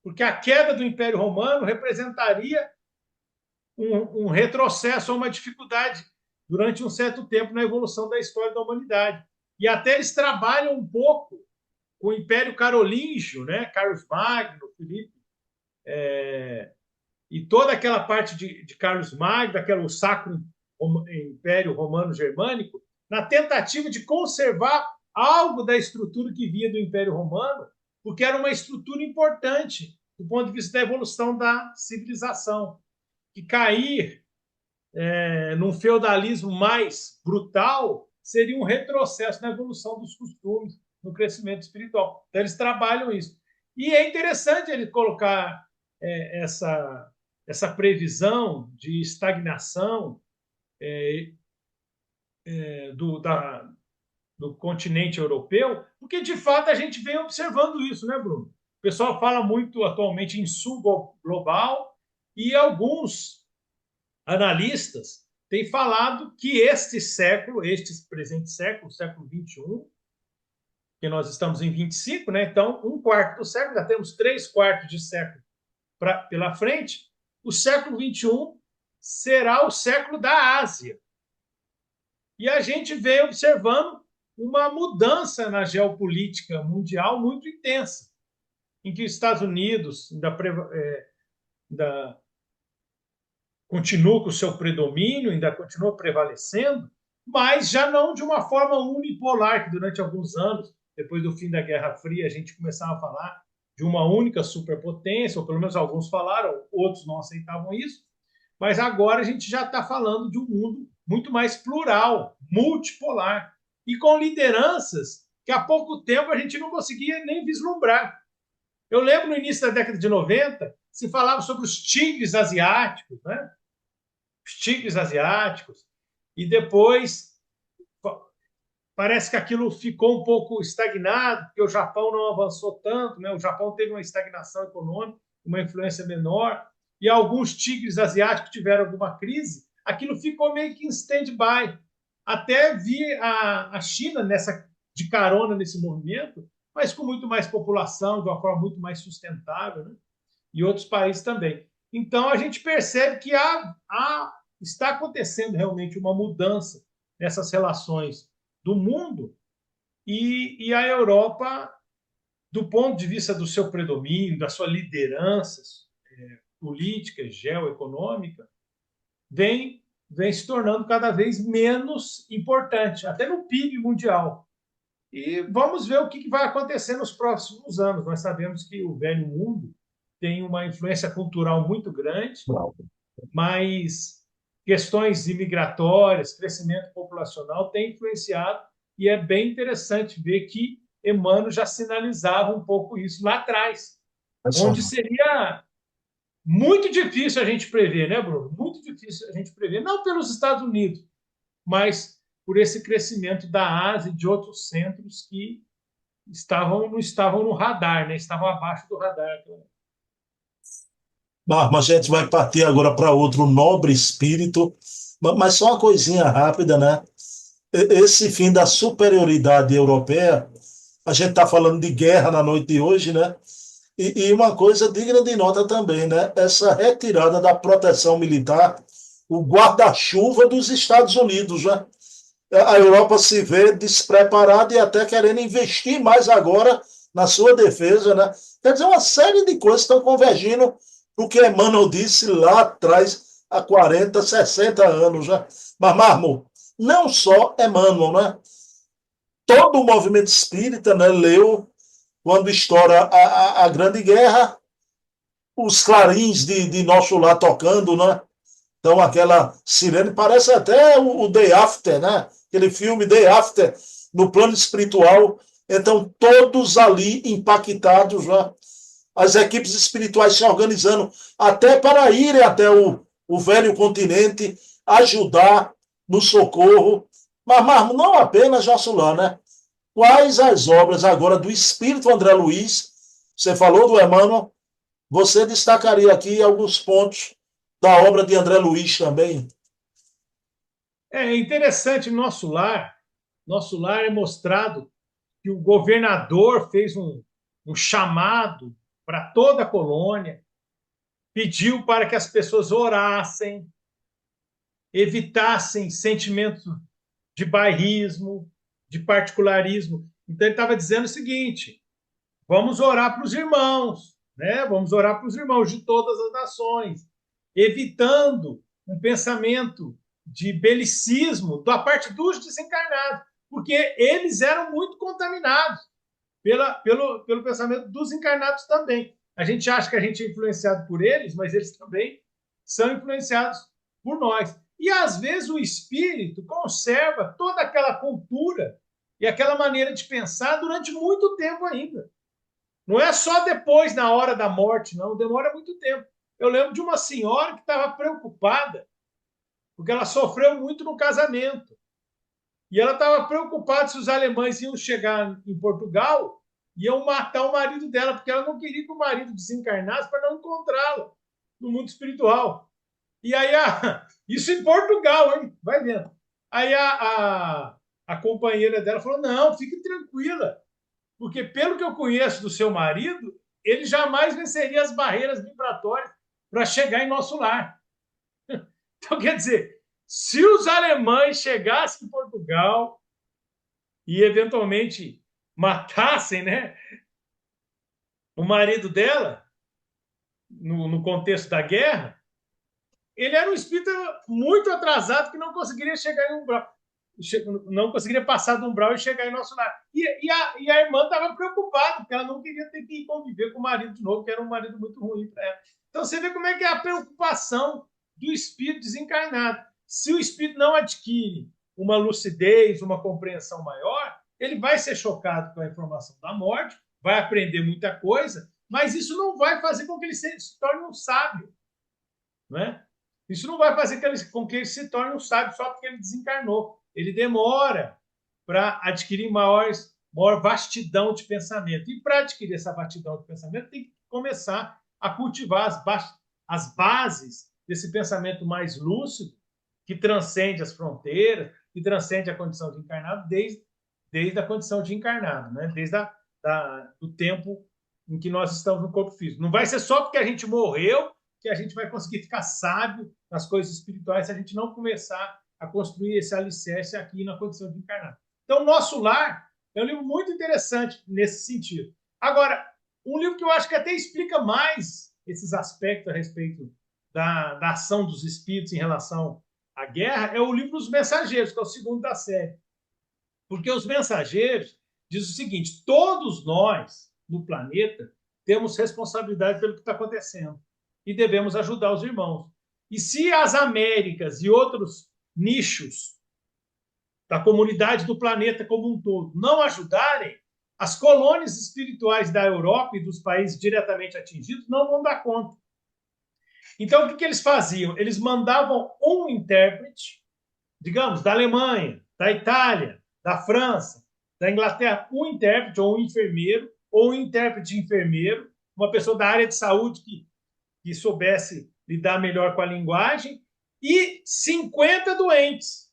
porque a queda do Império Romano representaria um retrocesso, uma dificuldade durante um certo tempo na evolução da história da humanidade. E até eles trabalham um pouco com o Império Carolíngio, né? Carlos Magno, Filipe, e toda aquela parte de Carlos Magno, daquele Sacro Império Romano Germânico, na tentativa de conservar algo da estrutura que vinha do Império Romano, porque era uma estrutura importante do ponto de vista da evolução da civilização. Que cair num feudalismo mais brutal seria um retrocesso na evolução dos costumes, no crescimento espiritual. Então, eles trabalham isso. E é interessante ele colocar essa previsão de estagnação do continente europeu, porque de fato a gente vem observando isso, né, Bruno? O pessoal fala muito atualmente em sul global e alguns analistas têm falado que este século, este presente século, o século XXI, que nós estamos em 25, né? Então, um quarto do século, já temos 3/4 de século pela frente, o século XXI será o século da Ásia. E a gente vem observando uma mudança na geopolítica mundial muito intensa, em que os Estados Unidos ainda continua com o seu predomínio, ainda continua prevalecendo, mas já não de uma forma unipolar, que durante alguns anos, depois do fim da Guerra Fria, a gente começava a falar de uma única superpotência, ou pelo menos alguns falaram, outros não aceitavam isso, mas agora a gente já está falando de um mundo muito mais plural, multipolar, e com lideranças que há pouco tempo a gente não conseguia nem vislumbrar. Eu lembro no início da década de 90, se falava sobre os tigres asiáticos, né? Os tigres asiáticos, e depois parece que aquilo ficou um pouco estagnado, porque o Japão não avançou tanto, né? O Japão teve uma estagnação econômica, uma influência menor, e alguns tigres asiáticos tiveram alguma crise, aquilo ficou meio que em stand-by, até vir a China de carona nesse movimento, mas com muito mais população, de uma forma muito mais sustentável, né? E outros países também. Então, a gente percebe que está acontecendo realmente uma mudança nessas relações do mundo e a Europa, do ponto de vista do seu predomínio, da sua liderança política, geoeconômica, vem se tornando cada vez menos importante, até no PIB mundial. E vamos ver o que vai acontecer nos próximos anos. Nós sabemos que o velho mundo tem uma influência cultural muito grande, mas questões imigratórias, crescimento populacional têm influenciado, e é bem interessante ver que Emmanuel já sinalizava um pouco isso lá atrás, onde seria Muito difícil a gente prever, né, Bruno? Muito difícil a gente prever, não pelos Estados Unidos, mas por esse crescimento da Ásia e de outros centros que não estavam no radar, né? Estavam abaixo do radar. Mas a gente vai partir agora para outro nobre espírito, mas só uma coisinha rápida, né? Esse fim da superioridade europeia, a gente está falando de guerra na noite de hoje, né? E uma coisa digna de nota também, né? Essa retirada da proteção militar, o guarda-chuva dos Estados Unidos, né? A Europa se vê despreparada e até querendo investir mais agora na sua defesa, né? Quer dizer, uma série de coisas estão convergindo para o que Emmanuel disse lá atrás, há 40, 60 anos, né? Mas, Marmo, não só Emmanuel, né? Todo o movimento espírita, né, leu, quando estoura a Grande Guerra, os clarins de Nosso Lar tocando, né? Então, aquela sirene parece até o Day After, né? Aquele filme Day After, no plano espiritual. Então, todos ali impactados, né? As equipes espirituais se organizando até para irem até o velho continente, ajudar no socorro. Mas não apenas Jossulã, né? Quais as obras agora do Espírito André Luiz? Você falou do Emmanuel, você destacaria aqui alguns pontos da obra de André Luiz também? É interessante, nosso lar é mostrado que o governador fez um chamado para toda a colônia, pediu para que as pessoas orassem, evitassem sentimentos de bairrismo, de particularismo. Então ele estava dizendo o seguinte: vamos orar para os irmãos, né? Vamos orar para os irmãos de todas as nações, evitando um pensamento de belicismo da parte dos desencarnados, porque eles eram muito contaminados pelo pensamento dos encarnados também. A gente acha que a gente é influenciado por eles, mas eles também são influenciados por nós. E às vezes o espírito conserva toda aquela cultura e aquela maneira de pensar durante muito tempo ainda. Não é só depois, na hora da morte, não, demora muito tempo. Eu lembro de uma senhora que estava preocupada, porque ela sofreu muito no casamento. E ela estava preocupada se os alemães iam chegar em Portugal e iam matar o marido dela, porque ela não queria que o marido desencarnasse para não encontrá-lo no mundo espiritual. E aí, isso em Portugal, hein? Vai vendo. Aí a companheira dela falou: não, fique tranquila, porque pelo que eu conheço do seu marido, ele jamais venceria as barreiras vibratórias para chegar em nosso lar. Então, quer dizer, se os alemães chegassem em Portugal e eventualmente matassem, né, o marido dela, no contexto da guerra, ele era um espírito muito atrasado que não conseguiria chegar em umbral, não conseguiria passar do umbral e chegar em nosso lar. E a irmã estava preocupada, porque ela não queria ter que conviver com o marido de novo, que era um marido muito ruim para ela. Então você vê como é que é a preocupação do espírito desencarnado. Se o espírito não adquire uma lucidez, uma compreensão maior, ele vai ser chocado com a informação da morte, vai aprender muita coisa, mas isso não vai fazer com que ele se torne um sábio, né? Isso não vai fazer com que ele se torne um sábio só porque ele desencarnou. Ele demora para adquirir maior vastidão de pensamento. E para adquirir essa vastidão de pensamento, tem que começar a cultivar as bases desse pensamento mais lúcido, que transcende as fronteiras, que transcende a condição de encarnado desde a condição de encarnado, né? Desde do tempo em que nós estamos no corpo físico. Não vai ser só porque a gente morreu que a gente vai conseguir ficar sábio nas coisas espirituais se a gente não começar a construir esse alicerce aqui na condição de encarnado. Então, Nosso Lar é um livro muito interessante nesse sentido. Agora, um livro que eu acho que até explica mais esses aspectos a respeito da ação dos espíritos em relação à guerra é o livro dos Mensageiros, que é o segundo da série. Porque os Mensageiros diz o seguinte: todos nós no planeta temos responsabilidade pelo que está acontecendo e devemos ajudar os irmãos. E se as Américas e outros nichos da comunidade do planeta como um todo não ajudarem, as colônias espirituais da Europa e dos países diretamente atingidos não vão dar conta. Então, o que eles faziam? Eles mandavam um intérprete, digamos, da Alemanha, da Itália, da França, da Inglaterra, um intérprete ou um enfermeiro, ou um intérprete enfermeiro, uma pessoa da área de saúde que soubesse lidar melhor com a linguagem, e 50 doentes.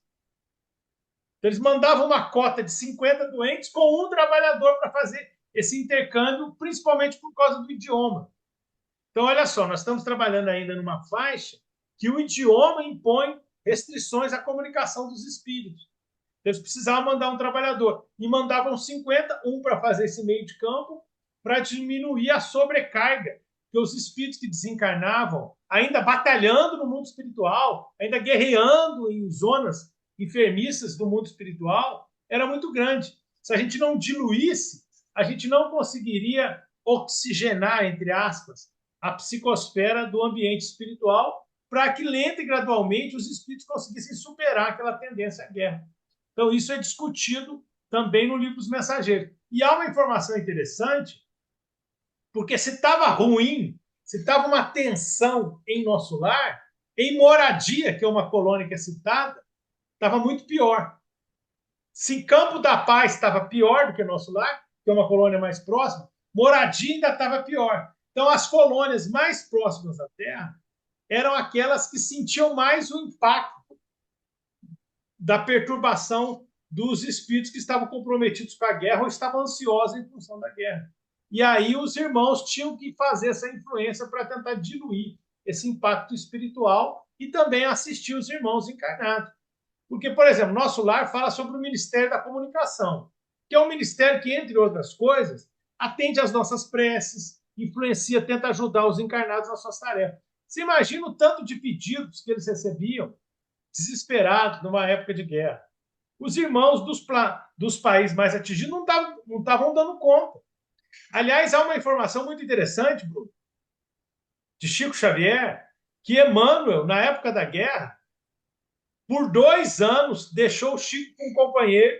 Então, eles mandavam uma cota de 50 doentes com um trabalhador para fazer esse intercâmbio, principalmente por causa do idioma. Então, olha só, nós estamos trabalhando ainda numa faixa que o idioma impõe restrições à comunicação dos espíritos. Então, eles precisavam mandar um trabalhador. E mandavam 50, um para fazer esse meio de campo, para diminuir a sobrecarga que os espíritos que desencarnavam, ainda batalhando no mundo espiritual, ainda guerreando em zonas enfermiças do mundo espiritual, era muito grande. Se a gente não diluísse, a gente não conseguiria oxigenar, entre aspas, a psicosfera do ambiente espiritual para que lenta e gradualmente os espíritos conseguissem superar aquela tendência à guerra. Então, isso é discutido também no livro dos Mensageiros. E há uma informação interessante, porque se estava ruim, se estava uma tensão em nosso lar, em Moradia, que é uma colônia que é citada, estava muito pior. Se Campo da Paz estava pior do que nosso lar, que é uma colônia mais próxima, Moradia ainda estava pior. Então, as colônias mais próximas da Terra eram aquelas que sentiam mais o impacto da perturbação dos espíritos que estavam comprometidos com a guerra ou estavam ansiosos em função da guerra. E aí os irmãos tinham que fazer essa influência para tentar diluir esse impacto espiritual e também assistir os irmãos encarnados. Porque, por exemplo, nosso lar fala sobre o Ministério da Comunicação, que é um ministério que, entre outras coisas, atende às nossas preces, influencia, tenta ajudar os encarnados nas suas tarefas. Você imagina o tanto de pedidos que eles recebiam, desesperados, numa época de guerra. Os irmãos dos países mais atingidos não estavam dando conta. Aliás, há uma informação muito interessante, Bruno, de Chico Xavier, que Emmanuel, na época da guerra, por 2 anos, deixou o Chico com um companheiro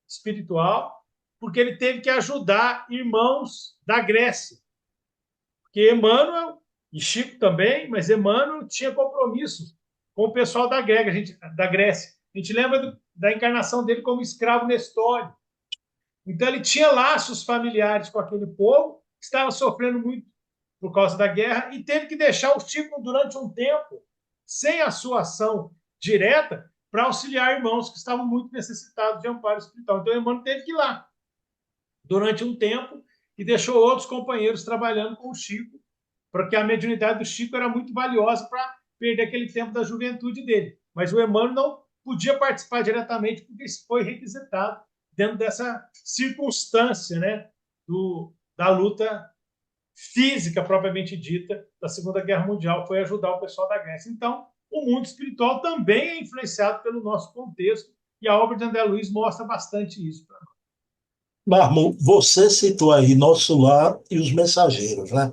espiritual, porque ele teve que ajudar irmãos da Grécia. Porque Emmanuel, e Chico também, mas Emmanuel tinha compromisso com o pessoal da Grécia. A gente lembra da encarnação dele como escravo Nestório. Então, ele tinha laços familiares com aquele povo, que estava sofrendo muito por causa da guerra, e teve que deixar o Chico durante um tempo, sem a sua ação direta, para auxiliar irmãos que estavam muito necessitados de amparo espiritual. Então, o Emmanuel teve que ir lá durante um tempo e deixou outros companheiros trabalhando com o Chico, porque a mediunidade do Chico era muito valiosa para perder aquele tempo da juventude dele. Mas o Emmanuel não podia participar diretamente porque isso foi requisitado dentro dessa circunstância, né, da luta física propriamente dita da Segunda Guerra Mundial, foi ajudar o pessoal da Grécia. Então, o mundo espiritual também é influenciado pelo nosso contexto, e a obra de André Luiz mostra bastante isso para nós. Marmo, você citou aí Nosso Lar e os Mensageiros, né?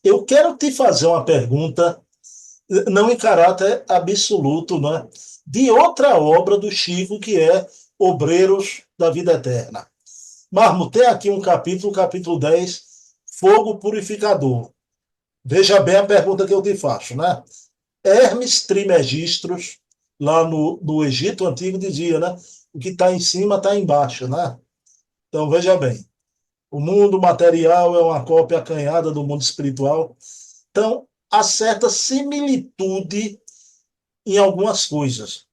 Eu quero te fazer uma pergunta, não em caráter absoluto, né? De outra obra do Chico, que é Obreiros da Vida Eterna. Marmo, tem aqui um capítulo, capítulo 10, Fogo Purificador. Veja bem a pergunta que eu te faço, né? Hermes Trismegistus, lá no Egito Antigo, dizia, né? O que está em cima está embaixo, né? Então, veja bem. O mundo material é uma cópia acanhada do mundo espiritual. Então, há certa similitude em algumas coisas.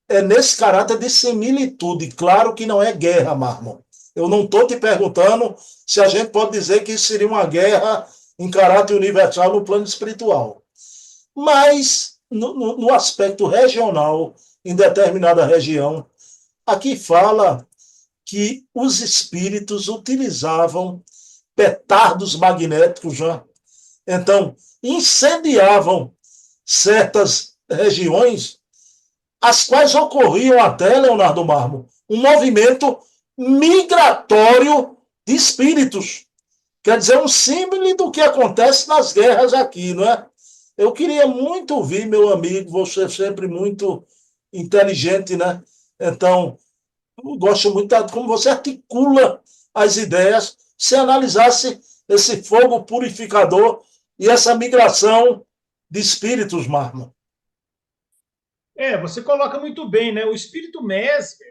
É nesse caráter de similitude. Claro que não é guerra, Marmon. Eu não estou te perguntando se a gente pode dizer que isso seria uma guerra em caráter universal no plano espiritual. Mas, no aspecto regional, em determinada região, aqui fala que os espíritos utilizavam petardos magnéticos já. Então, incendiavam certas regiões, as quais ocorriam até, Leonardo Marmo, um movimento migratório de espíritos. Quer dizer, um símbolo do que acontece nas guerras aqui, não é? Eu queria muito ouvir, meu amigo, você sempre muito inteligente, né? Então, eu gosto muito de como você articula as ideias, se analisasse esse fogo purificador e essa migração de espíritos, Marlon. Você coloca muito bem, né? O espírito Mesmer,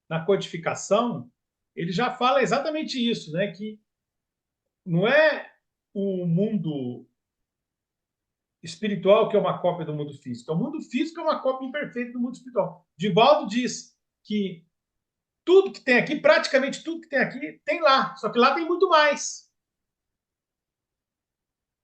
na codificação, ele já fala exatamente isso, né? Que não é o mundo espiritual que é uma cópia do mundo físico, é o mundo físico é uma cópia imperfeita do mundo espiritual. Divaldo diz que tudo que tem aqui, praticamente tudo que tem aqui, tem lá, só que lá tem muito mais.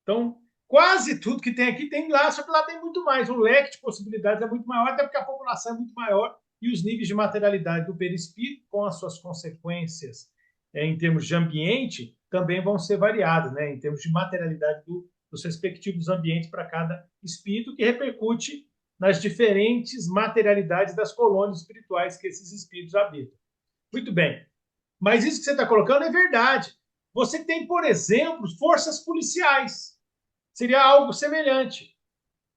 Então, quase tudo que tem aqui tem lá, só que lá tem muito mais. O leque de possibilidades é muito maior, até porque a população é muito maior e os níveis de materialidade do perispírito, com as suas consequências em termos de ambiente, também vão ser variados, né? Em termos de materialidade dos respectivos ambientes para cada espírito, que repercute nas diferentes materialidades das colônias espirituais que esses espíritos habitam. Muito bem. Mas isso que você está colocando é verdade. Você tem, por exemplo, forças policiais. Seria algo semelhante.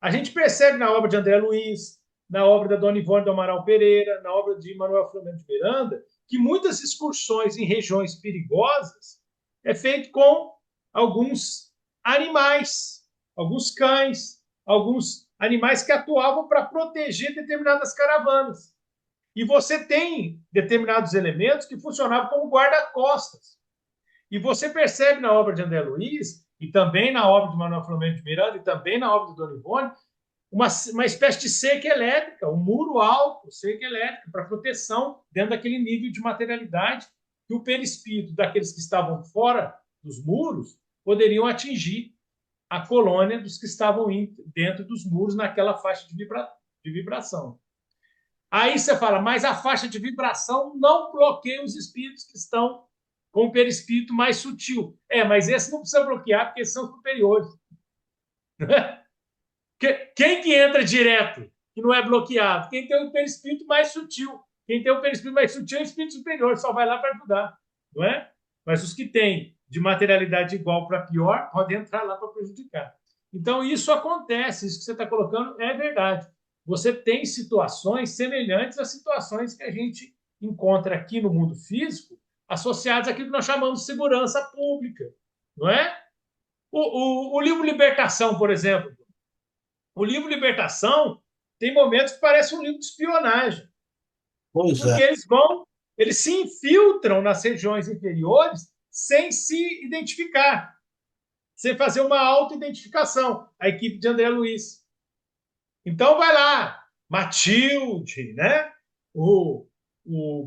A gente percebe na obra de André Luiz, na obra da Dona Ivone do Amaral Pereira, na obra de Manuel Filomeno de Miranda, que muitas excursões em regiões perigosas é feito com alguns animais, alguns cães, alguns animais que atuavam para proteger determinadas caravanas. E você tem determinados elementos que funcionavam como guarda-costas. E você percebe na obra de André Luiz, e também na obra de Manuel Filomeno de Miranda, e também na obra de Dona Ivone, uma espécie de cerca elétrica, um muro alto, cerca elétrica, para proteção dentro daquele nível de materialidade que o perispírito daqueles que estavam fora dos muros poderiam atingir a colônia dos que estavam dentro dos muros naquela faixa de vibração. Aí você fala, mas a faixa de vibração não bloqueia os espíritos que estão com o perispírito mais sutil. Mas esse não precisa bloquear, porque esses são superiores. Quem que entra direto, que não é bloqueado? Quem tem o perispírito mais sutil. Quem tem o perispírito mais sutil é o espírito superior, só vai lá para ajudar. Não é? Mas os que têm de materialidade igual para pior, podem entrar lá para prejudicar. Então, isso acontece, isso que você está colocando é verdade. Você tem situações semelhantes às situações que a gente encontra aqui no mundo físico, associadas àquilo que nós chamamos de segurança pública, não é? O livro Libertação, por exemplo. O livro Libertação tem momentos que parece um livro de espionagem, Pois porque é. eles se infiltram nas regiões inferiores sem se identificar, sem fazer uma auto-identificação. A equipe de André Luiz. Então vai lá, Matilde, né? O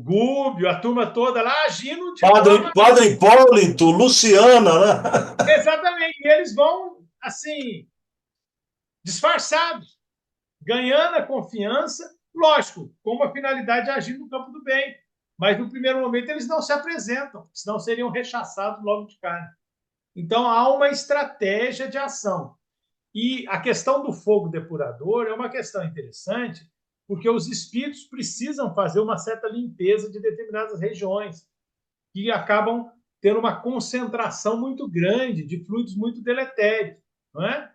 Gúbio, a turma toda lá agindo de Padre, forma. Padre Hipólito, Luciana, né? Exatamente. E eles vão, assim, disfarçados, ganhando a confiança, lógico, com uma finalidade de agir no campo do bem. Mas no primeiro momento eles não se apresentam, senão seriam rechaçados logo de cara. Então há uma estratégia de ação. E a questão do fogo depurador é uma questão interessante, porque os espíritos precisam fazer uma certa limpeza de determinadas regiões, que acabam tendo uma concentração muito grande de fluidos muito deletérios. Não é?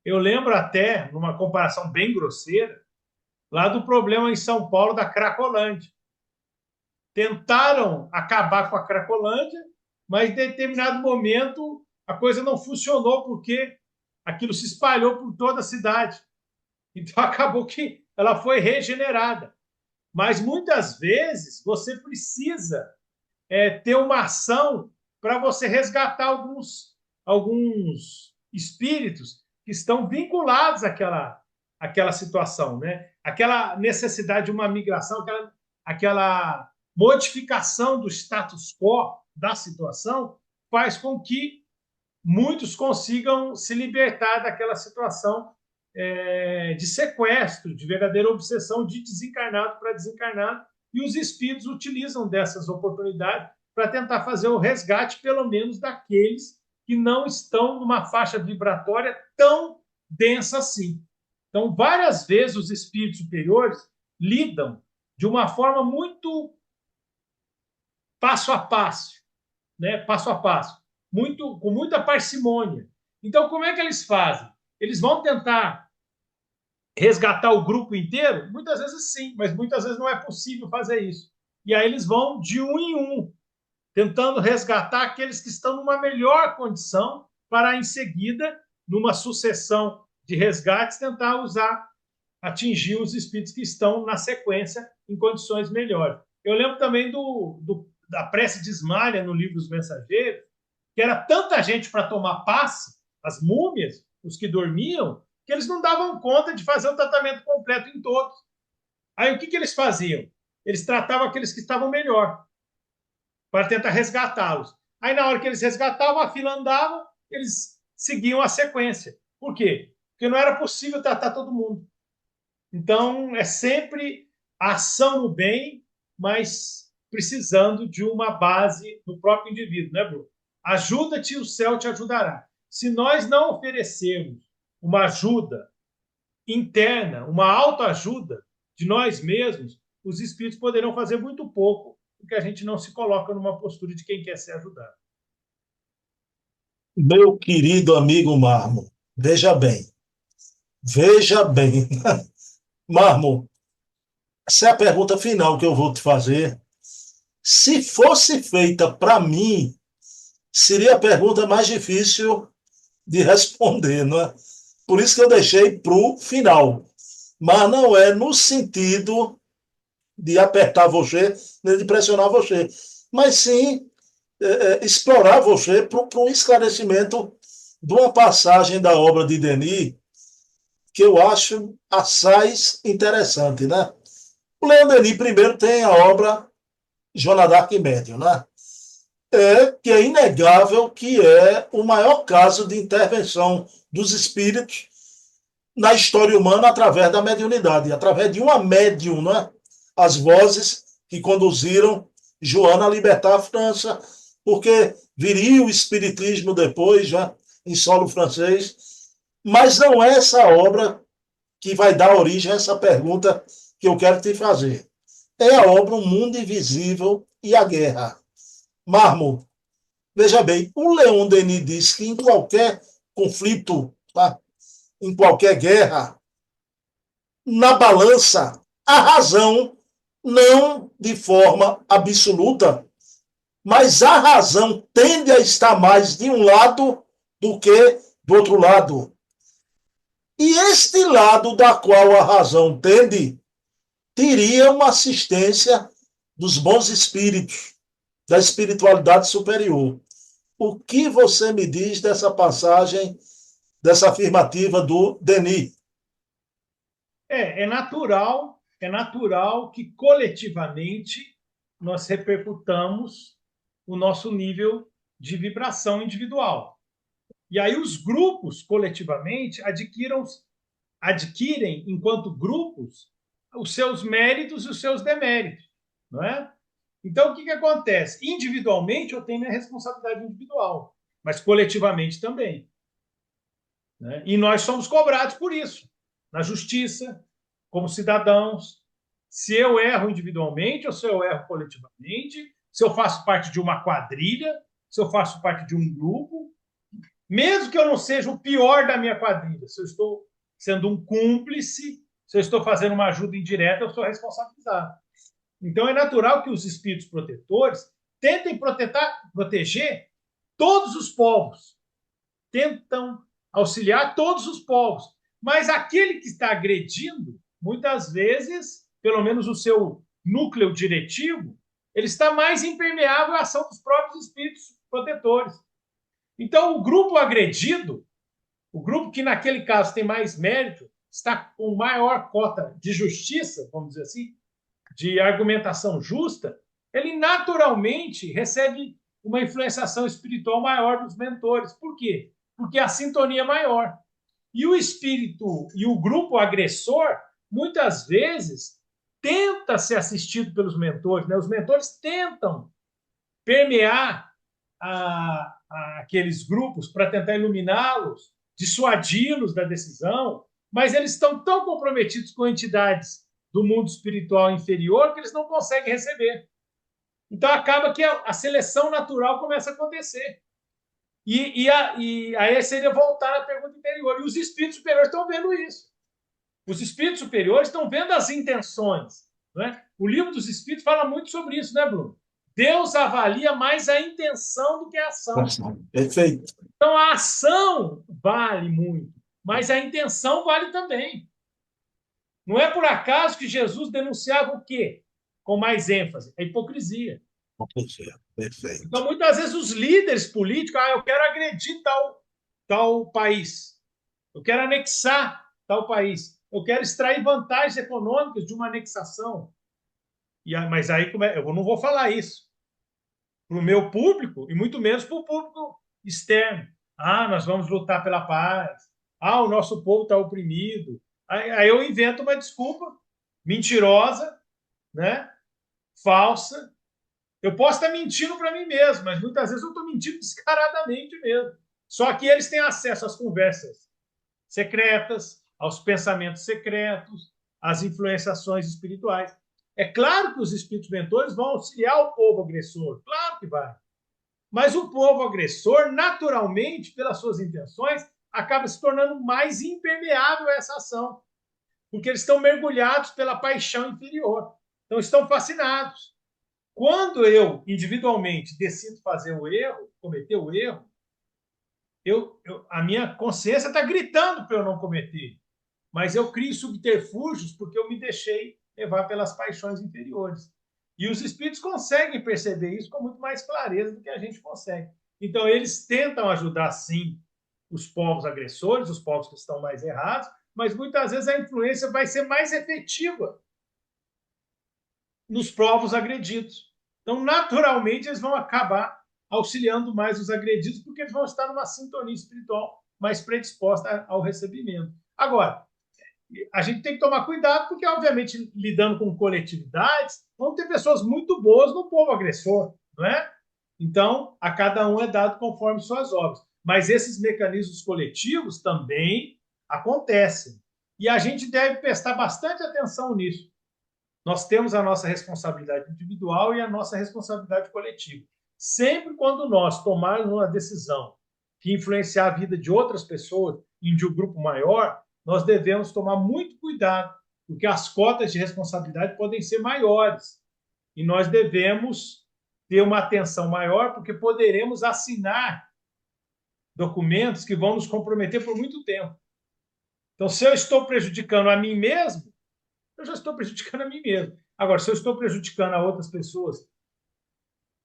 Eu lembro até, numa comparação bem grosseira, lá do problema em São Paulo da Cracolândia. Tentaram acabar com a Cracolândia, mas em determinado momento a coisa não funcionou porque aquilo se espalhou por toda a cidade. Então acabou que ela foi regenerada. Mas muitas vezes você precisa ter uma ação para você resgatar alguns espíritos que estão vinculados àquela situação, né? Aquela necessidade de uma migração, aquela modificação do status quo da situação faz com que muitos consigam se libertar daquela situação de sequestro, de verdadeira obsessão de desencarnado para desencarnado, e os espíritos utilizam dessas oportunidades para tentar fazer o resgate, pelo menos, daqueles que não estão numa faixa vibratória tão densa assim. Então, várias vezes os espíritos superiores lidam de uma forma muito passo a passo, né? Passo a passo, com muita parcimônia. Então, como é que eles fazem? Eles vão tentar resgatar o grupo inteiro? Muitas vezes sim, mas muitas vezes não é possível fazer isso. E aí eles vão de um em um, tentando resgatar aqueles que estão numa melhor condição para, em seguida, numa sucessão de resgates, tentar atingir os espíritos que estão na sequência em condições melhores. Eu lembro também da prece de Ismalha no livro Os Mensageiros, que era tanta gente para tomar passe, as múmias, os que dormiam, que eles não davam conta de fazer o tratamento completo em todos. Aí o que eles faziam? Eles tratavam aqueles que estavam melhor, para tentar resgatá-los. Aí na hora que eles resgatavam, a fila andava, eles seguiam a sequência. Por quê? Porque não era possível tratar todo mundo. Então, é sempre a ação no bem, mas precisando de uma base no próprio indivíduo, né, Bruno? Ajuda-te, o céu te ajudará. Se nós não oferecermos uma ajuda interna, uma autoajuda de nós mesmos, os espíritos poderão fazer muito pouco, porque a gente não se coloca numa postura de quem quer ser ajudado. Meu querido amigo Marmo, veja bem, Marmo, essa é a pergunta final que eu vou te fazer. Se fosse feita para mim, seria a pergunta mais difícil de responder, não é? Por isso que eu deixei para o final. Mas não é no sentido de apertar você, nem de pressionar você, mas sim explorar você para um esclarecimento de uma passagem da obra de Denis que eu acho assaz interessante, né? O Leon Denis primeiro tem a obra Joana d'Arc Médium, né? Que é inegável que é o maior caso de intervenção dos espíritos na história humana através da mediunidade, através de uma médium, né? As vozes que conduziram Joana a libertar a França, porque viria o espiritismo depois, já em solo francês, mas não é essa obra que vai dar origem a essa pergunta que eu quero te fazer. É a obra O Mundo Invisível e a Guerra. Mármore, veja bem, o Leon Denis diz que em qualquer conflito, tá? Em qualquer guerra, na balança, a razão, não de forma absoluta, mas a razão tende a estar mais de um lado do que do outro lado. E este lado da qual a razão tende, teria uma assistência dos bons espíritos, da espiritualidade superior. O que você me diz dessa passagem, dessa afirmativa do Denis? É natural que coletivamente nós repercutamos o nosso nível de vibração individual. E aí os grupos, coletivamente, adquirem, enquanto grupos, os seus méritos e os seus deméritos, não é? Então, o que acontece? Individualmente, eu tenho minha responsabilidade individual, mas coletivamente também. Né? E nós somos cobrados por isso, na justiça, como cidadãos. Se eu erro individualmente ou se eu erro coletivamente, se eu faço parte de uma quadrilha, se eu faço parte de um grupo, mesmo que eu não seja o pior da minha quadrilha, se eu estou sendo um cúmplice, se eu estou fazendo uma ajuda indireta, eu sou responsabilizado. Então, é natural que os espíritos protetores tentem proteger todos os povos, tentam auxiliar todos os povos, mas aquele que está agredindo, muitas vezes, pelo menos o seu núcleo diretivo, ele está mais impermeável à ação dos próprios espíritos protetores. Então, o grupo agredido, o grupo que naquele caso tem mais mérito, está com maior cota de justiça, vamos dizer assim, de argumentação justa, ele naturalmente recebe uma influenciação espiritual maior dos mentores. Por quê? Porque a sintonia é maior. E o espírito e o grupo agressor, muitas vezes, tenta ser assistido pelos mentores, né? Os mentores tentam permear aqueles grupos para tentar iluminá-los, dissuadi-los da decisão, mas eles estão tão comprometidos com entidades do mundo espiritual inferior que eles não conseguem receber. Então acaba que a seleção natural começa a acontecer. E aí seria voltar à pergunta anterior. E os espíritos superiores estão vendo isso. Os espíritos superiores estão vendo as intenções. Não é? O livro dos espíritos fala muito sobre isso, né, Bruno? Deus avalia mais a intenção do que a ação. Perfeito. Então, a ação vale muito, mas a intenção vale também. Não é por acaso que Jesus denunciava o quê? Com mais ênfase, a hipocrisia. Perfeito. Então, muitas vezes, os líderes políticos, eu quero agredir tal país, eu quero anexar tal país, eu quero extrair vantagens econômicas de uma anexação. Mas aí eu não vou falar isso para o meu público e muito menos para o público externo. Nós vamos lutar pela paz. O nosso povo está oprimido. Aí eu invento uma desculpa mentirosa, né? Falsa. Eu posso estar mentindo para mim mesmo, mas muitas vezes eu estou mentindo descaradamente mesmo. Só que eles têm acesso às conversas secretas, aos pensamentos secretos, às influenciações espirituais. É claro que os espíritos mentores vão auxiliar o povo agressor, claro que vai. Mas o povo agressor, naturalmente, pelas suas intenções, acaba se tornando mais impermeável a essa ação, porque eles estão mergulhados pela paixão inferior. Então, estão fascinados. Quando eu, individualmente, decido fazer o erro, cometer o erro, a minha consciência está gritando para eu não cometer. Mas eu crio subterfúgios porque eu me deixei levar pelas paixões inferiores. E os espíritos conseguem perceber isso com muito mais clareza do que a gente consegue. Então, eles tentam ajudar, sim, os povos agressores, os povos que estão mais errados, mas muitas vezes a influência vai ser mais efetiva nos povos agredidos. Então, naturalmente, eles vão acabar auxiliando mais os agredidos, porque eles vão estar numa sintonia espiritual mais predisposta ao recebimento. Agora, a gente tem que tomar cuidado, porque, obviamente, lidando com coletividades, vão ter pessoas muito boas no povo agressor, não é? Então, a cada um é dado conforme suas obras. Mas esses mecanismos coletivos também acontecem. E a gente deve prestar bastante atenção nisso. Nós temos a nossa responsabilidade individual e a nossa responsabilidade coletiva. Sempre quando nós tomarmos uma decisão que influenciar a vida de outras pessoas e de um grupo maior, nós devemos tomar muito cuidado, porque as cotas de responsabilidade podem ser maiores. E nós devemos ter uma atenção maior, porque poderemos assinar documentos que vão nos comprometer por muito tempo. Então, se eu estou prejudicando a mim mesmo, eu já estou prejudicando a mim mesmo. Agora, se eu estou prejudicando a outras pessoas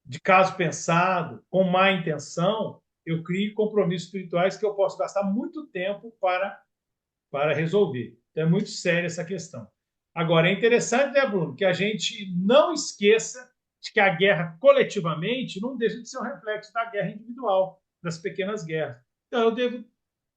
de caso pensado, com má intenção, eu crio compromissos espirituais que eu posso gastar muito tempo para resolver. Então, é muito séria essa questão. Agora, é interessante, né, Bruno, que a gente não esqueça de que a guerra coletivamente não deixa de ser um reflexo da guerra individual, das pequenas guerras. Então, eu devo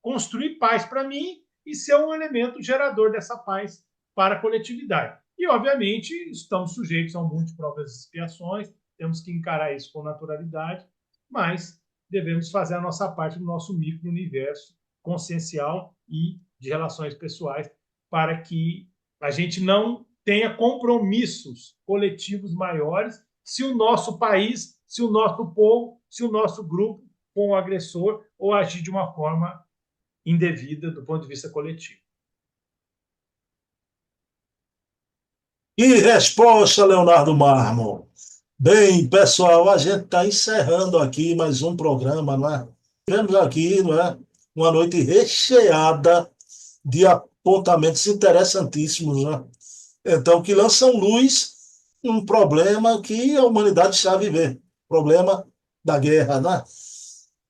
construir paz para mim e ser um elemento gerador dessa paz para a coletividade. E, obviamente, estamos sujeitos a um monte de provas e expiações, temos que encarar isso com naturalidade, mas devemos fazer a nossa parte no nosso micro-universo consciencial e de relações pessoais para que a gente não tenha compromissos coletivos maiores se o nosso país, se o nosso povo, se o nosso grupo for um agressor ou agir de uma forma indevida do ponto de vista coletivo. E resposta, Leonardo Marmon. Bem, pessoal, a gente está encerrando aqui mais um programa, não é? Tivemos aqui, não é? Uma noite recheada de apontamentos interessantíssimos, né? Então, que lançam luz um problema que a humanidade está a viver, problema da guerra, né?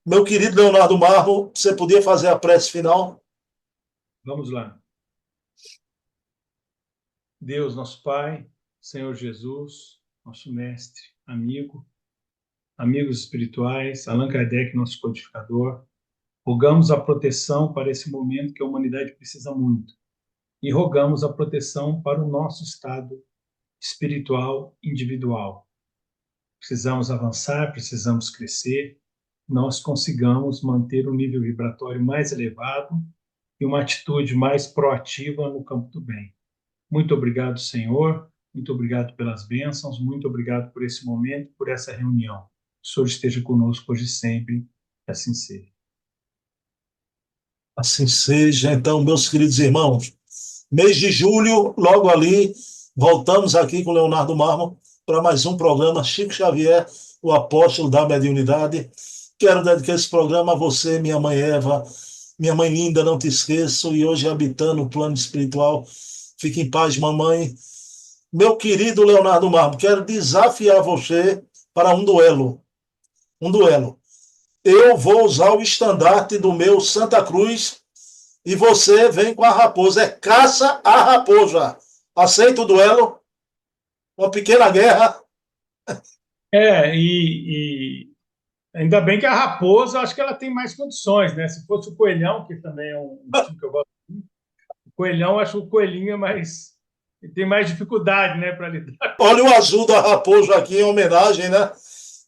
Meu querido Leonardo Marmon, você podia fazer a prece final? Vamos lá. Deus, nosso Pai, Senhor Jesus, nosso mestre, amigos espirituais, Allan Kardec, nosso codificador, rogamos a proteção para esse momento que a humanidade precisa muito e rogamos a proteção para o nosso estado espiritual individual. Precisamos avançar, precisamos crescer, nós consigamos manter um nível vibratório mais elevado e uma atitude mais proativa no campo do bem. Muito obrigado, Senhor, muito obrigado pelas bênçãos, muito obrigado por esse momento, por essa reunião. O Senhor esteja conosco hoje e sempre, que assim seja. Assim seja, então, meus queridos irmãos. Mês de julho, logo ali, voltamos aqui com Leonardo Marmon para mais um programa Chico Xavier, o apóstolo da mediunidade. Quero dedicar esse programa a você, minha mãe Eva, Minha mãe linda, não te esqueço, e hoje habitando o plano espiritual. Fique em paz, mamãe. Meu querido Leonardo Marmo, quero desafiar você para um duelo. Um duelo. Eu vou usar o estandarte do meu Santa Cruz e você vem com a raposa. É caça a raposa. Aceita o duelo? Uma pequena guerra. E ainda bem que a Raposa, acho que ela tem mais condições, né? Se fosse o Coelhão, que também é um time que eu gosto, o Coelhão, acho que o Coelhinho é mais, tem mais dificuldade, né, para lidar. Olha o azul da raposa aqui em homenagem, né?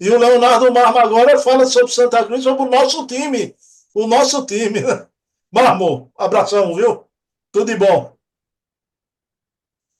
E o Leonardo Marmo agora fala sobre Santa Cruz, sobre o nosso time. O nosso time, né? Marmo, abração, viu? Tudo de bom.